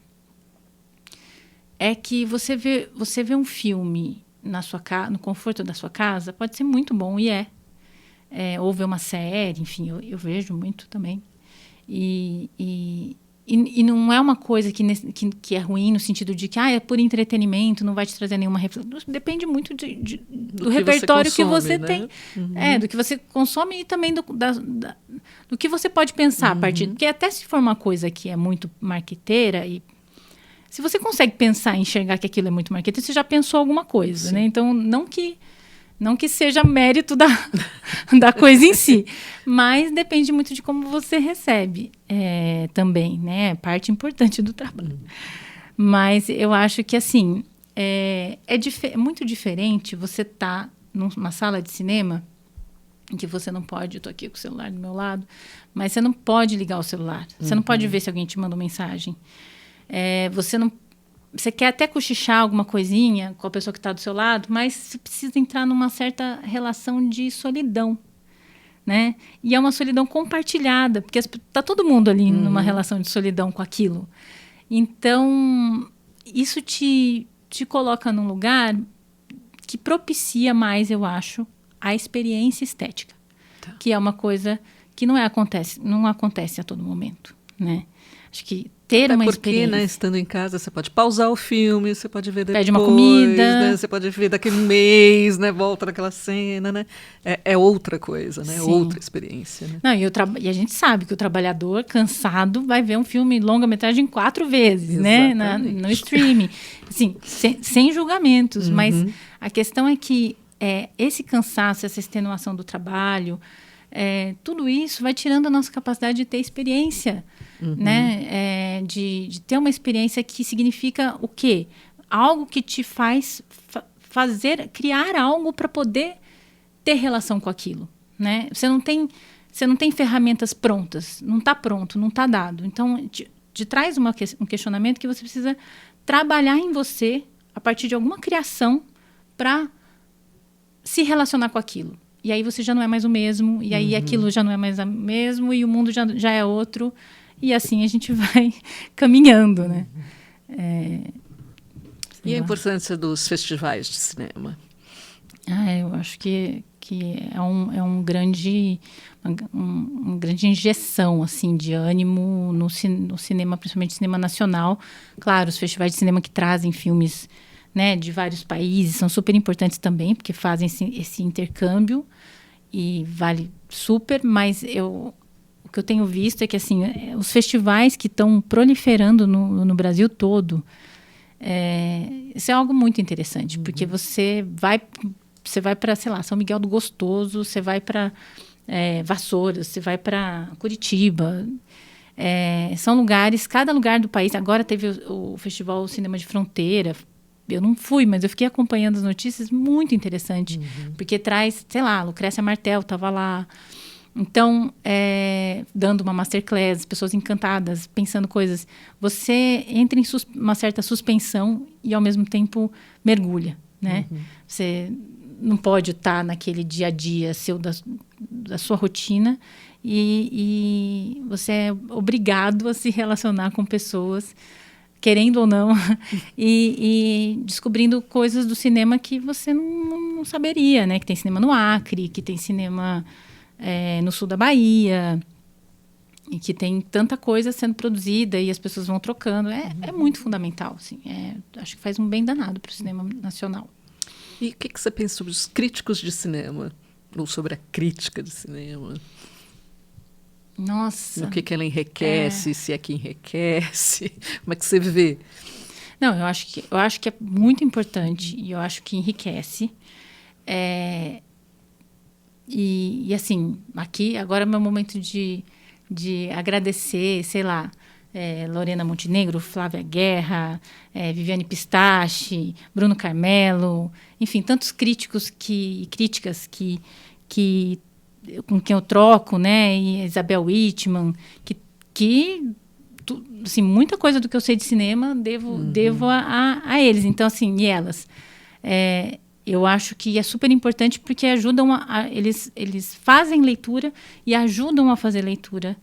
é que você vê um filme na sua casa, no conforto da sua casa, pode ser muito bom, ou ver uma série, enfim, eu vejo muito também. E não é uma coisa que é ruim no sentido de que é por entretenimento, não vai te trazer nenhuma reflexão. Depende muito do repertório que você tem. Do que você consome e também do que você pode pensar a partir. Porque até se for uma coisa que é muito marqueteira, e se você consegue pensar e enxergar que aquilo é muito marqueteiro, você já pensou alguma coisa, né? Então, não que seja mérito da coisa em si, mas depende muito de como você recebe também, né? Parte importante do trabalho. Mas eu acho que, assim, é muito diferente você estar numa sala de cinema em que você não pode, eu estou aqui com o celular do meu lado, mas você não pode ligar o celular, você não pode ver se alguém te mandou mensagem. Você quer até cochichar alguma coisinha com a pessoa que está do seu lado, mas você precisa entrar numa certa relação de solidão, né? E é uma solidão compartilhada, porque está todo mundo ali numa relação de solidão com aquilo. Então, isso te coloca num lugar que propicia mais, eu acho, a experiência estética, que é uma coisa que não acontece a todo momento, né? Acho que ter uma experiência... né, estando em casa, você pode pausar o filme, você pode ver depois, pede uma comida, né, você pode ver daqui a um mês, né, volta naquela cena, né? É outra coisa, né? Outra experiência, né? Não, e a gente sabe que o trabalhador cansado vai ver um filme longa-metragem 4 vezes, né? No streaming. Assim, sem julgamentos, mas a questão é que esse cansaço, essa extenuação do trabalho, tudo isso vai tirando a nossa capacidade de ter experiência, né? De ter uma experiência que significa o quê? Algo que te faz criar algo para poder ter relação com aquilo, né? Você não tem ferramentas prontas, não está pronto, não está dado. Então, te traz um questionamento que você precisa trabalhar em você a partir de alguma criação para se relacionar com aquilo. E aí você já não é mais o mesmo, e aí aquilo já não é mais o mesmo, e o mundo já é outro. E assim a gente vai caminhando, né? E a importância dos festivais de cinema? Eu acho que é uma grande injeção assim, de ânimo no cinema, principalmente cinema nacional. Claro, os festivais de cinema que trazem filmes, né, de vários países são super importantes também, porque fazem esse intercâmbio e vale super, mas o que eu tenho visto é que assim, os festivais que estão proliferando no Brasil todo, isso é algo muito interessante, porque você vai para, sei lá, São Miguel do Gostoso, você vai para Vassouras, você vai para Curitiba. São lugares, cada lugar do país. Agora teve o Festival Cinema de Fronteira. Eu não fui, mas eu fiquei acompanhando as notícias, muito interessante, porque traz, sei lá, Lucrécia Martel estava lá. Então, dando uma masterclass, pessoas encantadas, pensando coisas. Você entra em uma certa suspensão e, ao mesmo tempo, mergulha, né? Você não pode estar naquele dia a dia da sua rotina e você é obrigado a se relacionar com pessoas, querendo ou não, e descobrindo coisas do cinema que você não saberia, né? Que tem cinema no Acre, que tem cinema no sul da Bahia, e que tem tanta coisa sendo produzida e as pessoas vão trocando. É muito fundamental, assim. Acho que faz um bem danado para o cinema nacional. E o que você pensa sobre os críticos de cinema? Ou sobre a crítica de cinema? Nossa. O que ela enriquece, se é que enriquece? Como é que você vê? Não, eu acho que é muito importante e eu acho que enriquece. E assim, aqui agora é meu momento de agradecer, sei lá, Lorena Montenegro, Flávia Guerra, Viviane Pistache, Bruno Carmelo, enfim, tantos críticas com quem eu troco, né? E Isabel Whitman, assim, muita coisa do que eu sei de cinema devo a eles. Então, assim, e elas? Eu acho que é super importante porque ajudam eles fazem leitura e ajudam a fazer leitura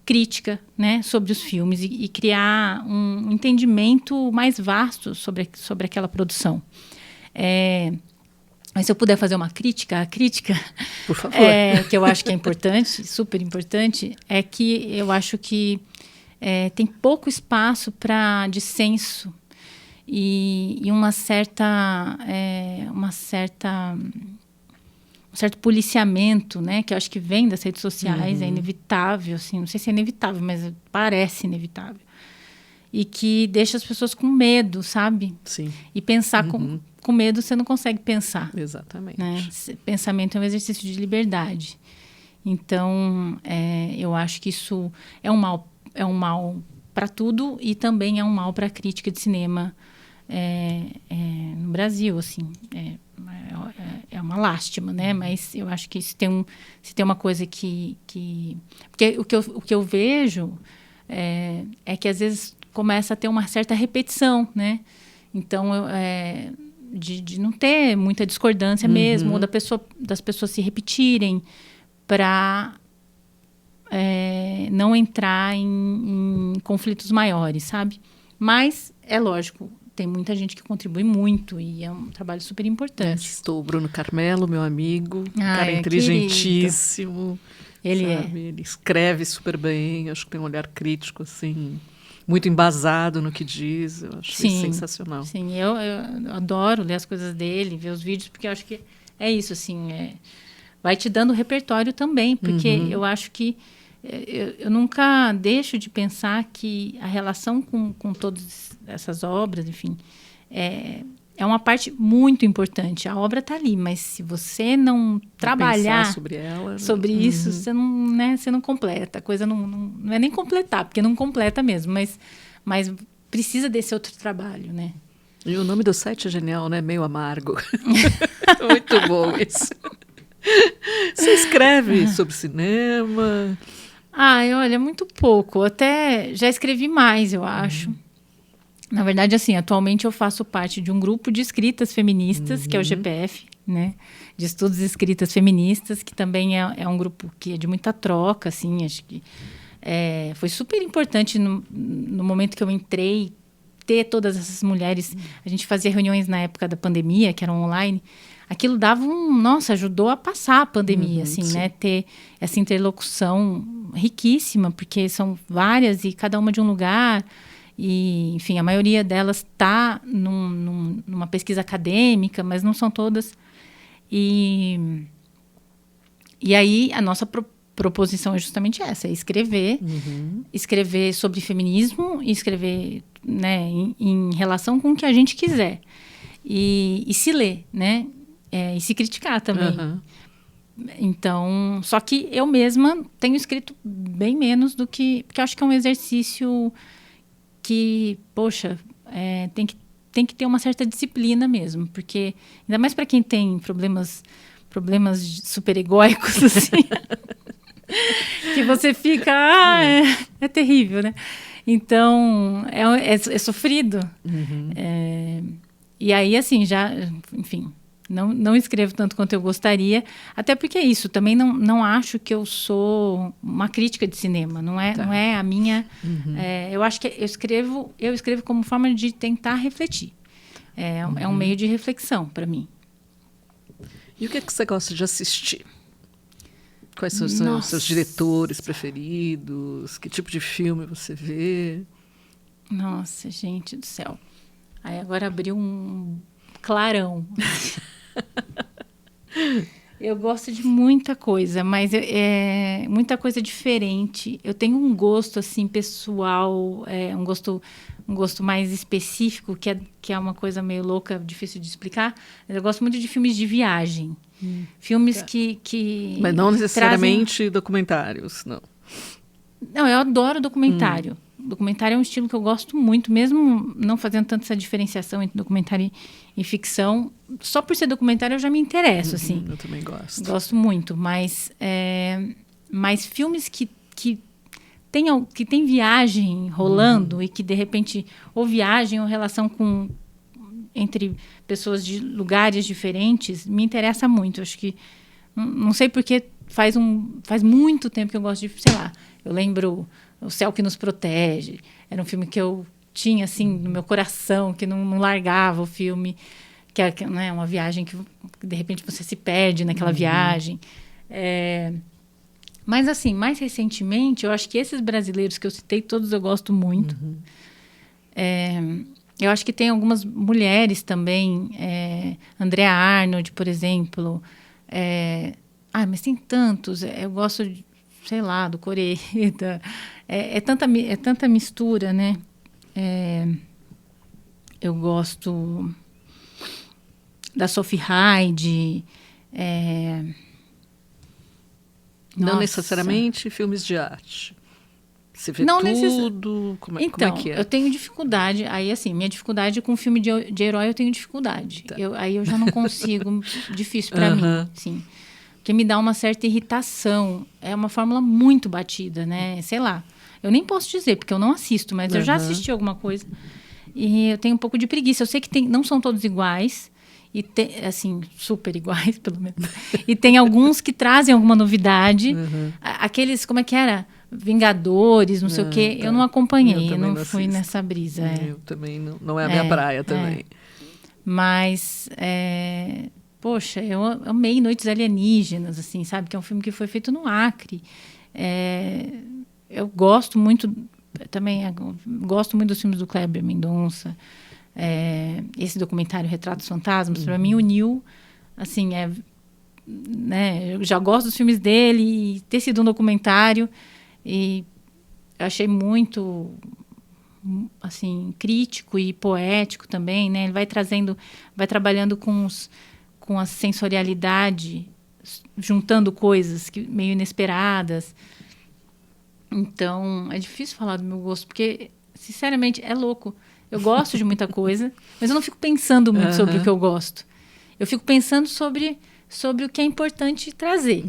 crítica, né, sobre os filmes e criar um entendimento mais vasto sobre aquela produção. Mas se eu puder fazer uma crítica, por favor, que eu acho que é importante, super importante, é que eu acho que tem pouco espaço para dissenso e um certo policiamento, né, que eu acho que vem das redes sociais, é inevitável, assim, não sei se é inevitável, mas parece inevitável. E que deixa as pessoas com medo, sabe? Sim. E pensar com medo você não consegue pensar. Exatamente. Né? Pensamento é um exercício de liberdade. Então, eu acho que isso é um mal para tudo e também é um mal para a crítica de cinema no Brasil, assim. É uma lástima, né? Mas eu acho que se tem uma coisa que... Porque o que eu vejo é que, às vezes, começa a ter uma certa repetição, né? Então, de não ter muita discordância mesmo, ou das pessoas se repetirem para não entrar em conflitos maiores, sabe? Mas, é lógico, tem muita gente que contribui muito e é um trabalho super importante. Estou o Bruno Carmelo, meu amigo, cara inteligentíssimo. Ele Ele escreve super bem, acho que tem um olhar crítico, assim, muito embasado no que diz. Eu acho sensacional. Sim, eu adoro ler as coisas dele, ver os vídeos, porque eu acho que é isso, assim, vai te dando repertório também, porque eu acho que eu nunca deixo de pensar que a relação com todas essas obras, enfim, é uma parte muito importante. A obra está ali, mas se você não trabalhar sobre ela, sobre isso, você não completa. A coisa não é nem completar, porque não completa mesmo, mas precisa desse outro trabalho, né? E o nome do site é genial, né? Meio Amargo. Muito bom isso. Você escreve sobre cinema? Olha, muito pouco. Até já escrevi mais, eu acho. Na verdade, assim, atualmente eu faço parte de um grupo de escritas feministas, que é o GPF, né? De estudos e escritas feministas, que também é um grupo que é de muita troca, assim, acho que foi super importante no momento que eu entrei, ter todas essas mulheres. A gente fazia reuniões na época da pandemia, que eram online. Aquilo dava ajudou a passar a pandemia, assim, né? Ter essa interlocução riquíssima, porque são várias e cada uma de um lugar. E, enfim, a maioria delas está numa pesquisa acadêmica, mas não são todas. E aí a nossa proposição é justamente essa, é escrever sobre feminismo e escrever, né, em relação com o que a gente quiser. E se ler, né? E se criticar também. Então, só que eu mesma tenho escrito bem menos do que... Porque eu acho que é um exercício que, poxa, tem que ter uma certa disciplina mesmo. Porque, ainda mais para quem tem problemas super egóicos, assim, que você fica... é terrível, né? Então, é sofrido. E aí, assim, enfim... Não escrevo tanto quanto eu gostaria, até porque é isso, também não acho que eu sou uma crítica de cinema, não é a minha... eu acho que eu escrevo como forma de tentar refletir. É um meio de reflexão para mim. E o que você gosta de assistir? Quais são os seus diretores preferidos? Que tipo de filme você vê? Nossa, gente do céu. Aí agora abriu um clarão. Eu gosto de muita coisa, mas muita coisa diferente. Eu tenho um gosto assim pessoal, um gosto mais específico, que é uma coisa meio louca, difícil de explicar. Eu gosto muito de filmes de viagem. Filmes que mas não necessariamente documentários, não. Não, eu adoro documentário. documentário é um estilo que eu gosto muito, mesmo não fazendo tanto essa diferenciação entre documentário e ficção. Só por ser documentário eu já me interesso, assim. Eu também gosto. Gosto muito, mas filmes que tem viagem rolando e que, de repente, ou viagem ou relação entre pessoas de lugares diferentes, me interessa muito. Acho que, não sei porque faz muito tempo que eu gosto de, sei lá, eu lembro O Céu que Nos Protege, era um filme que eu tinha, assim, no meu coração, que não largava o filme, que é, né, uma viagem que, de repente, você se perde naquela viagem. Mas, assim, mais recentemente, eu acho que esses brasileiros que eu citei, todos eu gosto muito. Eu acho que tem algumas mulheres também, Andrea Arnold, por exemplo. Mas tem tantos. Eu gosto, sei lá, do Coreda. É tanta mistura, né? Eu gosto da Sophie Hyde. Não necessariamente filmes de arte. Você vê Não tudo? Como é que é? Eu tenho dificuldade. Aí, assim, minha dificuldade com filme de herói, eu tenho dificuldade. Tá. Aí eu já não consigo. Difícil para mim, sim. Porque me dá uma certa irritação. É uma fórmula muito batida, né? Sei lá. Eu nem posso dizer, porque eu não assisto, mas eu já assisti alguma coisa. E eu tenho um pouco de preguiça. Eu sei que não são todos iguais. E assim, super iguais, pelo menos. E tem alguns que trazem alguma novidade. Aqueles, como é que era? Vingadores, não sei o quê. Tá. Eu não acompanhei, eu não fui nessa brisa. Eu também não é a minha praia também. Mas, poxa, eu amei Noites Alienígenas, assim, sabe? Que é um filme que foi feito no Acre. Eu gosto muito, também gosto muito dos filmes do Kleber Mendonça. Esse documentário Retratos Fantasmas, para mim uniu, assim, né, eu já gosto dos filmes dele, e ter sido um documentário, e eu achei muito, assim, crítico e poético também, né? Ele vai trabalhando com a sensorialidade, juntando coisas meio inesperadas. Então, é difícil falar do meu gosto, porque, sinceramente, é louco. Eu gosto de muita coisa, mas eu não fico pensando muito sobre o que eu gosto. Eu fico pensando sobre o que é importante trazer.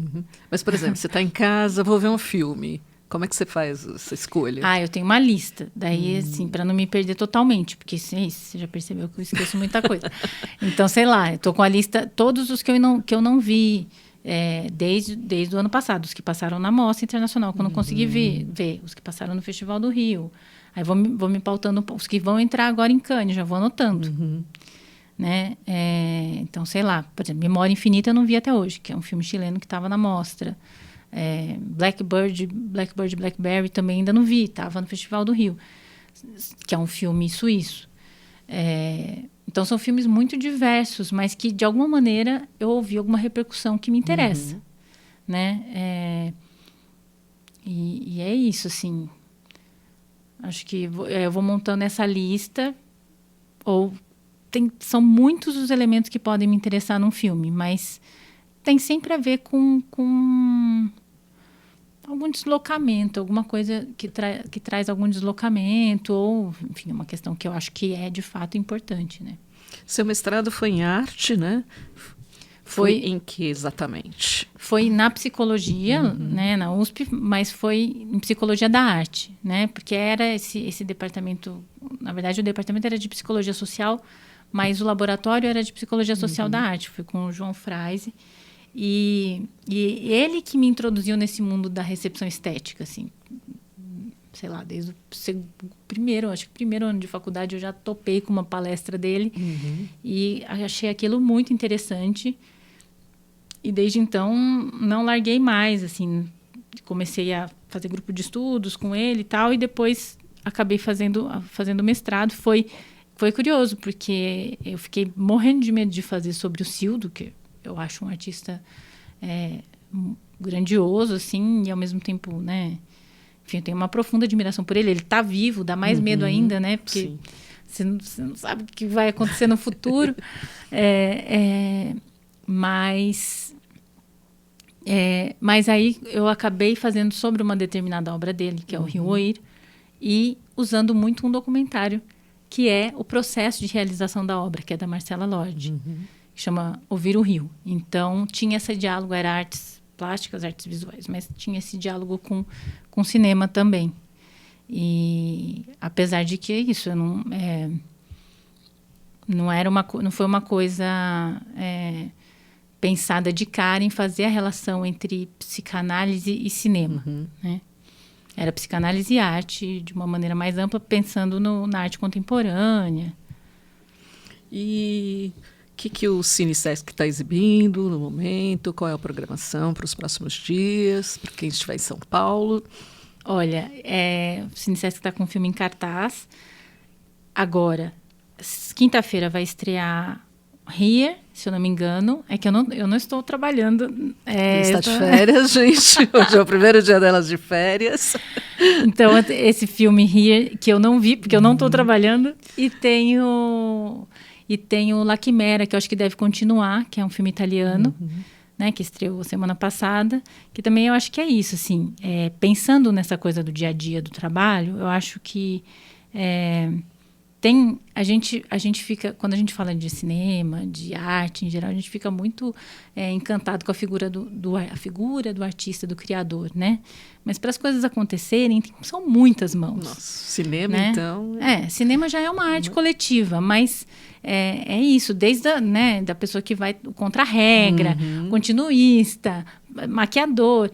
Mas, por exemplo, você está em casa, vou ver um filme. Como é que você faz essa escolha? Eu tenho uma lista. Daí, assim, para não me perder totalmente. Porque, você já percebeu que eu esqueço muita coisa. Então, sei lá, eu estou com a lista, todos os que eu não vi desde o ano passado. Os que passaram na Mostra Internacional, que eu não consegui ver. Os que passaram no Festival do Rio. Aí vou me pautando os que vão entrar agora em Cannes, já vou anotando. Né? Então, sei lá, por exemplo, Memória Infinita eu não vi até hoje, que é um filme chileno que estava na mostra. Blackberry também ainda não vi, estava no Festival do Rio, que é um filme suíço. Então, são filmes muito diversos, mas que, de alguma maneira, eu ouvi alguma repercussão que me interessa. Né? E é isso, assim. Acho que eu vou montando essa lista, são muitos os elementos que podem me interessar num filme, mas tem sempre a ver com algum deslocamento, alguma coisa que traz algum deslocamento, ou, enfim, uma questão que eu acho que é, de fato, importante, né? Seu mestrado foi em arte, né? Foi em que exatamente? Foi na psicologia, né, na USP, mas foi em psicologia da arte, né? Porque era esse departamento, na verdade o departamento era de psicologia social, mas o laboratório era de psicologia social da arte. Fui com o João Freise e ele que me introduziu nesse mundo da recepção estética, assim, sei lá, desde o primeiro ano de faculdade eu já topei com uma palestra dele e achei aquilo muito interessante. E desde então não larguei mais, assim, comecei a fazer grupo de estudos com ele e tal, e depois acabei fazendo mestrado. Foi curioso, porque eu fiquei morrendo de medo de fazer sobre o Cildo, que eu acho um artista grandioso, assim, e ao mesmo tempo, né, enfim, eu tenho uma profunda admiração por ele. Ele está vivo, dá mais medo ainda, né, porque você não sabe o que vai acontecer no futuro. Mas aí eu acabei fazendo sobre uma determinada obra dele, que é o Rio Oir, e usando muito um documentário, que é o processo de realização da obra, que é da Marcela Lorde, que chama Ouvir o Rio. Então, tinha esse diálogo, era artes plásticas, artes visuais, mas tinha esse diálogo com cinema também. E apesar de que isso não foi uma coisa pensada de cara em fazer a relação entre psicanálise e cinema, né? Era psicanálise e arte de uma maneira mais ampla, pensando na arte contemporânea. E o que o Cine Sesc está exibindo no momento? Qual é a programação para os próximos dias? Para quem estiver em São Paulo? Olha, o Cine Sesc está com um filme em cartaz. Agora, quinta-feira vai estrear Here, se eu não me engano. É que eu não estou trabalhando. Está de férias, gente. Hoje é o primeiro dia delas de férias. Então, esse filme Here, que eu não vi, porque eu não estou trabalhando. E tem o La Chimera, que eu acho que deve continuar, que é um filme italiano, né, que estreou semana passada. Que também eu acho que é isso, assim. Pensando nessa coisa do dia a dia do trabalho, eu acho que... a gente fica, quando a gente fala de cinema, de arte em geral, a gente fica muito encantado com a figura do artista, do criador, né? Mas para as coisas acontecerem, são muitas mãos. Nossa, cinema, né? então... Cinema já é uma arte coletiva, mas é isso, desde da pessoa que vai contra a regra, continuista, maquiador,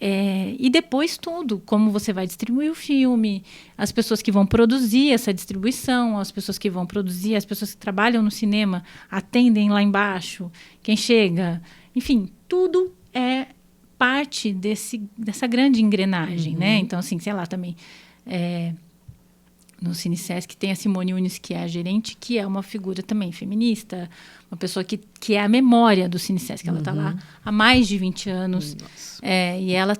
e depois tudo, como você vai distribuir o filme, as pessoas que vão produzir essa distribuição, as pessoas que vão produzir, as pessoas que trabalham no cinema, atendem lá embaixo, quem chega, enfim, tudo é parte dessa grande engrenagem, né? Então, assim, sei lá, também no Cine Sesc tem a Simone Unis, que é a gerente, que é uma figura também feminista, uma pessoa que é a memória do Cine Sesc. Ela está lá há mais de 20 anos. E ela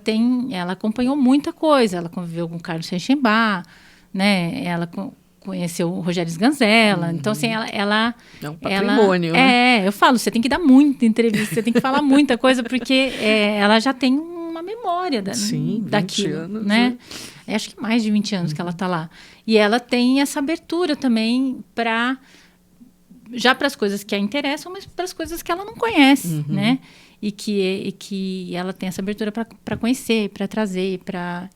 acompanhou muita coisa. Ela conviveu com o Carlos Reichenbach, né? Ela conheceu o Rogério Sganzella. Então, assim, ela... É um patrimônio, né? Eu falo, você tem que dar muita entrevista, você tem que falar muita coisa, porque ela já tem uma memória daquilo, 20 anos, né? Acho que mais de 20 anos que ela está lá. E ela tem essa abertura também para as coisas que a interessam, mas para as coisas que ela não conhece, né? E que ela tem essa abertura para conhecer, para trazer,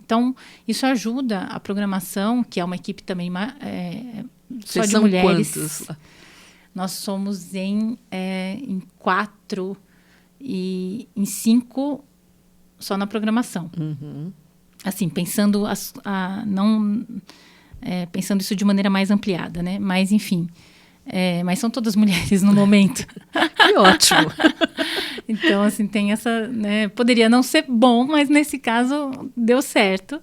então isso ajuda a programação, que é uma equipe também só de mulheres. Quantos? Nós somos em 4 e em 5 só na programação. Assim, pensando pensando isso de maneira mais ampliada, né? Mas, enfim, mas são todas mulheres no momento. Que ótimo! Então, assim, tem essa... né? Poderia não ser bom, mas nesse caso deu certo.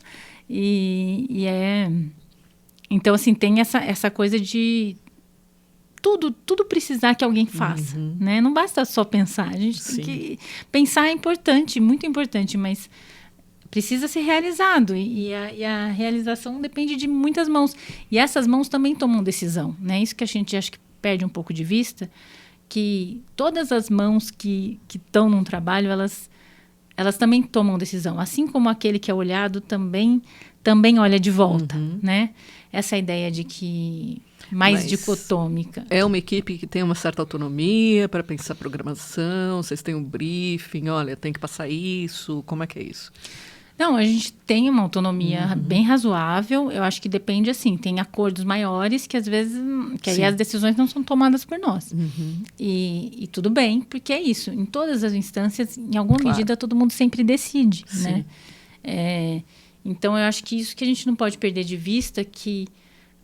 Então, assim, tem essa coisa de tudo precisar que alguém faça, né? Não basta só pensar. A gente tem que... Pensar é importante, muito importante, mas... precisa ser realizado, e a realização depende de muitas mãos. E essas mãos também tomam decisão, né? Isso que a gente acho que perde um pouco de vista, que todas as mãos que estão num trabalho, elas também tomam decisão. Assim como aquele que é olhado também olha de volta, né? Essa ideia de que mais dicotômica. É uma equipe que tem uma certa autonomia para pensar programação, vocês têm um briefing, olha, tem que passar isso, como é que é isso? Não, a gente tem uma autonomia bem razoável. Eu acho que depende, assim, tem acordos maiores que às vezes, aí as decisões não são tomadas por nós. E tudo bem, porque é isso. Em todas as instâncias, em alguma medida, todo mundo sempre decide, né? Então, eu acho que isso que a gente não pode perder de vista, que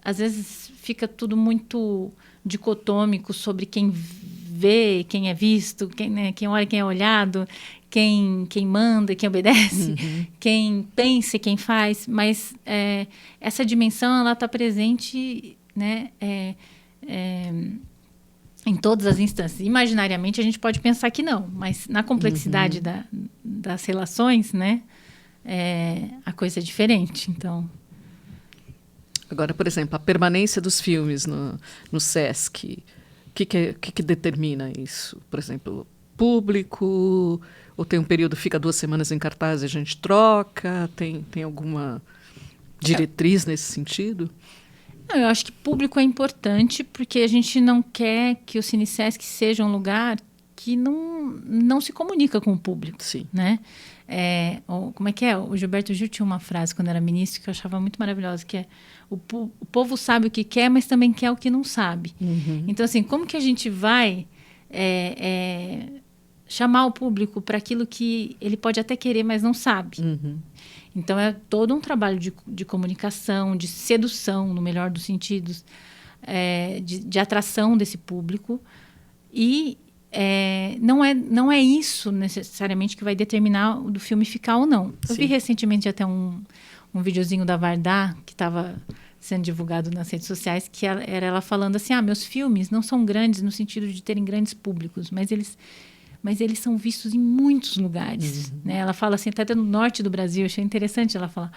às vezes fica tudo muito dicotômico sobre quem vê, quem é visto, quem olha, quem é olhado, quem manda, quem obedece, quem pensa e quem faz, mas essa dimensão ela está presente, né, em todas as instâncias. Imaginariamente a gente pode pensar que não, mas na complexidade das relações, né, a coisa é diferente. Então, agora, por exemplo, a permanência dos filmes no Sesc, o que determina isso? Por exemplo, público, ou tem um período, fica 2 semanas em cartaz e a gente troca? Tem alguma diretriz nesse sentido? Não, eu acho que público é importante porque a gente não quer que o Cinesesc seja um lugar que não se comunica com o público. Sim. Né? Como é que é? O Gilberto Gil tinha uma frase quando era ministro que eu achava muito maravilhosa, que é o povo sabe o que quer, mas também quer o que não sabe. Uhum. Então, assim, como que a gente vai chamar o público para aquilo que ele pode até querer, mas não sabe? Uhum. Então, é todo um trabalho de comunicação, de sedução, no melhor dos sentidos, de atração desse público. E não é isso necessariamente que vai determinar do filme ficar ou não. Eu vi recentemente até um videozinho da Vardá, que estava sendo divulgado nas redes sociais, que era ela falando assim, meus filmes não são grandes no sentido de terem grandes públicos, mas eles são vistos em muitos lugares. Uhum. Né? Ela fala assim, até no norte do Brasil, achei interessante ela falar.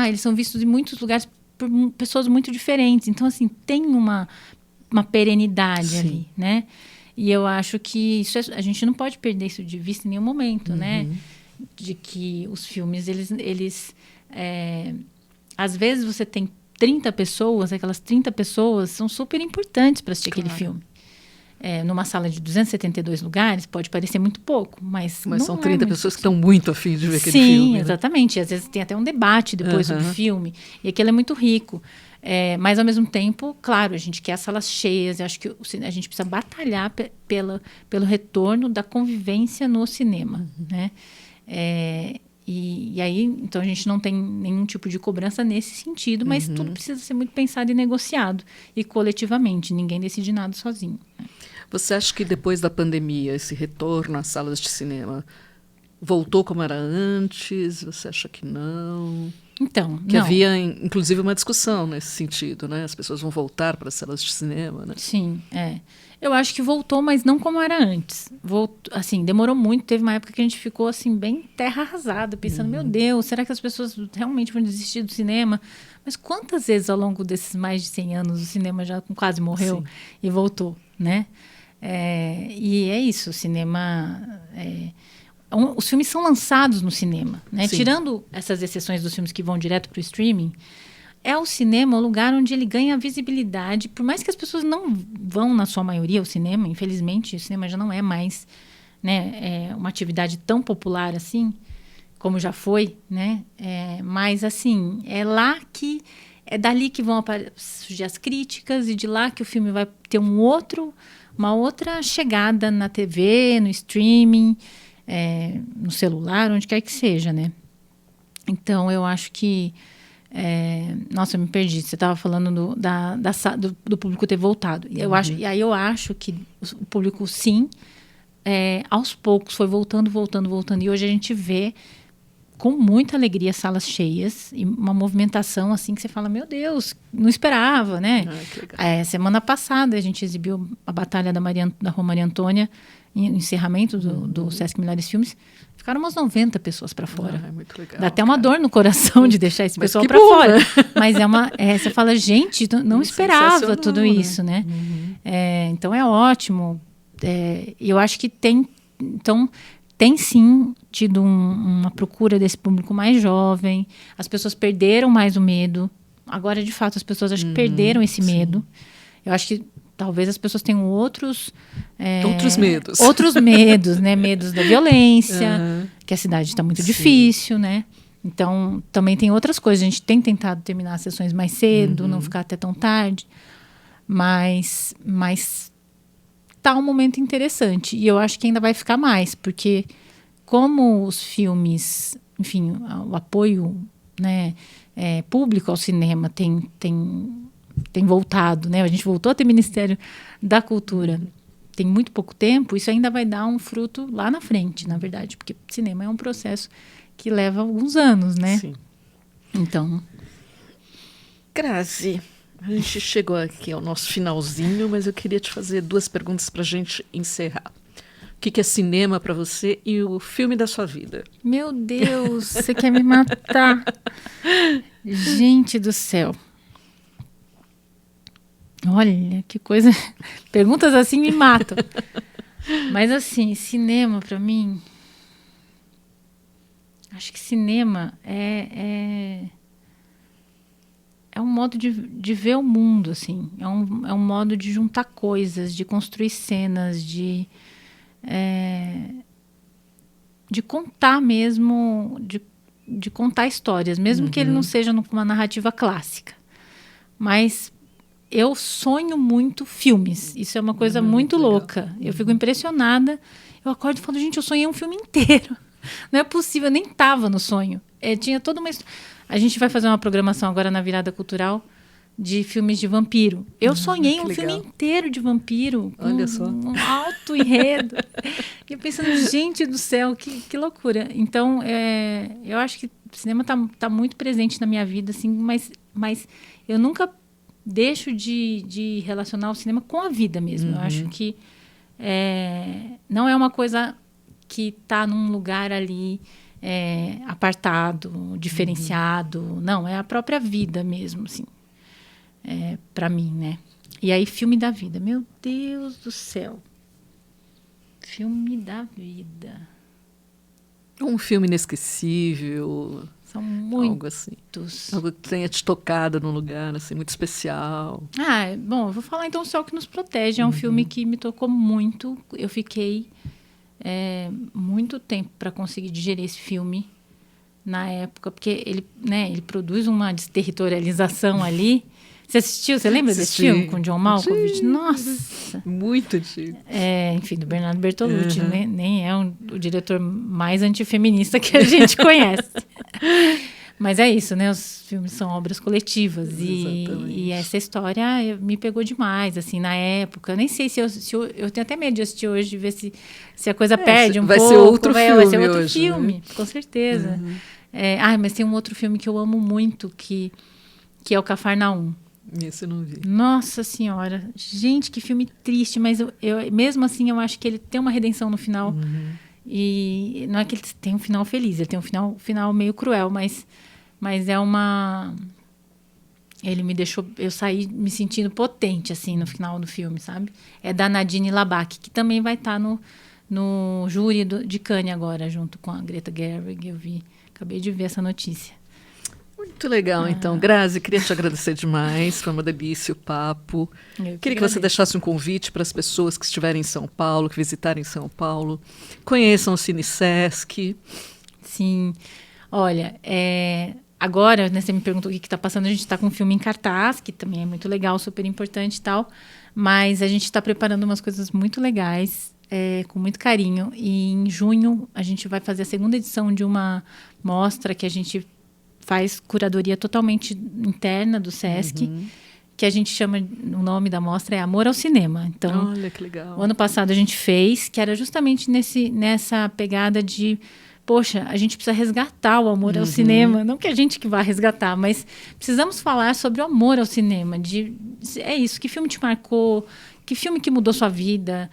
Eles são vistos em muitos lugares por pessoas muito diferentes. Então, assim, tem uma perenidade ali, né? E eu acho que a gente não pode perder isso de vista em nenhum momento, né? De que os filmes, eles às vezes você tem 30 pessoas, aquelas 30 pessoas são super importantes para assistir aquele filme. Numa sala de 272 lugares, pode parecer muito pouco, mas são 30 pessoas que estão muito a fim de ver aquele filme. Sim, exatamente. Às vezes tem até um debate depois sobre o filme, e aquilo é muito rico. Mas, ao mesmo tempo, claro, a gente quer as salas cheias. Eu acho que a gente precisa batalhar pelo retorno da convivência no cinema. Né? E aí, então, a gente não tem nenhum tipo de cobrança nesse sentido, mas tudo precisa ser muito pensado e negociado. E coletivamente, ninguém decide nada sozinho. Né? Você acha que depois da pandemia, esse retorno às salas de cinema voltou como era antes? Você acha que não? Então, que havia, inclusive, uma discussão nesse sentido, né? As pessoas vão voltar para as salas de cinema, né? Sim, eu acho que voltou, mas não como era antes. Assim, demorou muito. Teve uma época que a gente ficou assim bem terra arrasada, pensando, meu Deus, será que as pessoas realmente vão desistir do cinema? Mas quantas vezes ao longo desses mais de 100 anos o cinema já quase morreu e voltou, né? E é isso, o cinema... os filmes são lançados no cinema, né? Tirando essas exceções dos filmes que vão direto para o streaming, o cinema o lugar onde ele ganha visibilidade, por mais que as pessoas não vão, na sua maioria, ao cinema. Infelizmente, o cinema já não é mais, né, uma atividade tão popular assim, como já foi, né? Mas, assim, é dali que vão surgir as críticas e de lá que o filme vai ter uma outra chegada na TV, no streaming, no celular, onde quer que seja, né? Então, eu acho que... nossa, eu me perdi. Você estava falando do público ter voltado. E aí eu acho que o público, sim, aos poucos foi voltando. E hoje a gente vê com muita alegria salas cheias e uma movimentação assim que você fala, meu Deus, não esperava, né? Semana passada a gente exibiu a Batalha da Rua Maria Antônia, encerramento do Sesc Milhares Filmes. Ficaram umas 90 pessoas para fora. Muito legal, dá até uma dor no coração de deixar esse pessoal para fora. Mas você fala, gente, não esperava tudo isso, né? Então é ótimo. E eu acho que tem sim tido uma procura desse público mais jovem. As pessoas perderam mais o medo. Agora, de fato, as pessoas acho que perderam esse medo. Eu acho que talvez as pessoas tenham outros medos. Outros medos, né? Medos da violência, que a cidade está muito difícil, né? Então, também tem outras coisas. A gente tem tentado terminar as sessões mais cedo, não ficar até tão tarde. Mas tá um momento interessante. E eu acho que ainda vai ficar mais, porque como os filmes, enfim, o apoio, né, público ao cinema tem voltado, né? A gente voltou a ter Ministério da Cultura tem muito pouco tempo, isso ainda vai dar um fruto lá na frente, na verdade, porque cinema é um processo que leva alguns anos, né? Sim. Então... Grazi, a gente chegou aqui ao nosso finalzinho, mas eu queria te fazer 2 perguntas para a gente encerrar. O que é cinema para você e o filme da sua vida? Meu Deus, você quer me matar? Gente do céu. Olha, que coisa... Perguntas assim me matam. Mas assim, cinema para mim... Acho que cinema é um modo de ver o mundo, assim. É um modo de juntar coisas, de construir cenas, de contar mesmo, de contar histórias, mesmo que ele não seja uma narrativa clássica. Mas eu sonho muito filmes. Isso é uma coisa muito louca. Eu fico impressionada. Eu acordo e falo, gente, eu sonhei um filme inteiro. Não é possível, eu nem estava no sonho. Tinha toda uma... A gente vai fazer uma programação agora na Virada Cultural de filmes de vampiro. Eu sonhei um filme inteiro de vampiro. Olha só. Um alto enredo. E eu pensando, gente do céu, que loucura. Então, eu acho que o cinema tá muito presente na minha vida, assim, mas eu nunca deixo de relacionar o cinema com a vida mesmo. Eu acho que não é uma coisa que está num lugar ali apartado, diferenciado. Não, é a própria vida mesmo, assim. Para mim, né? E aí, filme da vida. Meu Deus do céu. Filme da vida. Um filme inesquecível. São muitos. Algo assim. Algo que tenha te tocado num lugar assim, muito especial. Bom, eu vou falar então Sol que Nos Protege. É um filme que me tocou muito. Eu fiquei muito tempo para conseguir digerir esse filme na época, porque ele produz uma desterritorialização ali. Você assistiu? Você lembra desse filme com John Malkovich? Nossa! Muito antigo. Enfim, do Bernardo Bertolucci. Nem é o diretor mais antifeminista que a gente conhece. Mas é isso, né? Os filmes são obras coletivas. E essa história me pegou demais, assim, na época. Eu nem sei se eu tenho até medo de assistir hoje, de ver se a coisa perde um pouco. Vai ser outro filme vai ser outro hoje, filme, né? Com certeza. Mas tem um outro filme que eu amo muito, que é o Cafarnaum. Esse eu não vi. Nossa Senhora. Gente, que filme triste. Mas eu mesmo assim, eu acho que ele tem uma redenção no final. E não é que ele tem um final feliz. Ele tem um final meio cruel. Mas é uma... Ele me deixou... Eu saí me sentindo potente, assim, no final do filme, sabe? É da Nadine Labaki, que também vai estar no júri de Cannes agora, junto com a Greta Gerwig. Acabei de ver essa notícia. Muito legal, então. Grazi, queria te agradecer demais. Foi uma delícia o papo. Queria que você deixasse um convite para as pessoas que estiverem em São Paulo, que visitarem São Paulo. Conheçam o Cine Sesc. Sim. Olha, agora, né, você me perguntou o que está passando. A gente está com um filme em cartaz, que também é muito legal, super importante e tal. Mas a gente está preparando umas coisas muito legais, com muito carinho. E em junho, a gente vai fazer a segunda edição de uma mostra que a gente faz curadoria totalmente interna do Sesc, que a gente chama, o nome da mostra é Amor ao Cinema. Então, olha que legal. O ano passado a gente fez, que era justamente nessa pegada de, poxa, a gente precisa resgatar o amor ao cinema. Não que a gente que vá resgatar, mas precisamos falar sobre o amor ao cinema. É isso, que filme te marcou, que filme que mudou sua vida,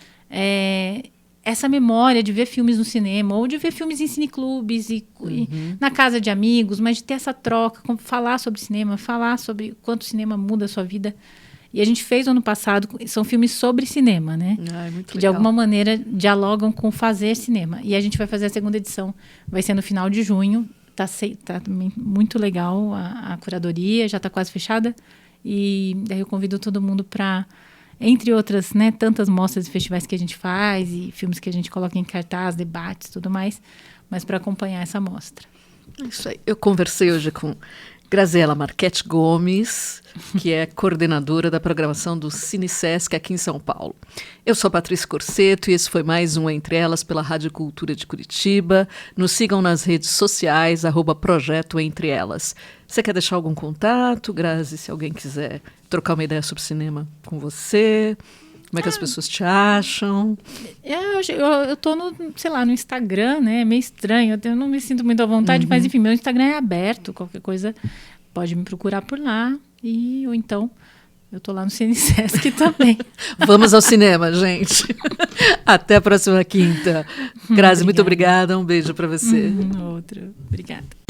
essa memória de ver filmes no cinema, ou de ver filmes em cineclubes e na casa de amigos, mas de ter essa troca, falar sobre cinema, falar sobre quanto o cinema muda a sua vida. E a gente fez ano passado, são filmes sobre cinema, né? Muito que de alguma maneira dialogam com fazer cinema. E a gente vai fazer a segunda edição, vai ser no final de junho. Tá muito legal a curadoria, já está quase fechada. E daí eu convido todo mundo para... Entre outras, né, tantas mostras e festivais que a gente faz e filmes que a gente coloca em cartaz, debates, tudo mais, mas para acompanhar essa mostra. Isso aí. Eu conversei hoje com Graziela Marchetti Gomes, que é coordenadora da programação do Cine Sesc aqui em São Paulo. Eu sou a Patrícia Corseto e esse foi mais um Entre Elas pela Rádio Cultura de Curitiba. Nos sigam nas redes sociais, @Projeto Entre Elas. Você quer deixar algum contato, Grazi, se alguém quiser trocar uma ideia sobre cinema com você? Como é que as pessoas te acham? Eu tô no Instagram, né? É meio estranho. Eu não me sinto muito à vontade, mas enfim, meu Instagram é aberto. Qualquer coisa pode me procurar por lá. Ou então, eu tô lá no Cine Sesc também. Vamos ao cinema, gente. Até a próxima quinta. Grazi, muito obrigada. Um beijo para você. Outro. Obrigada.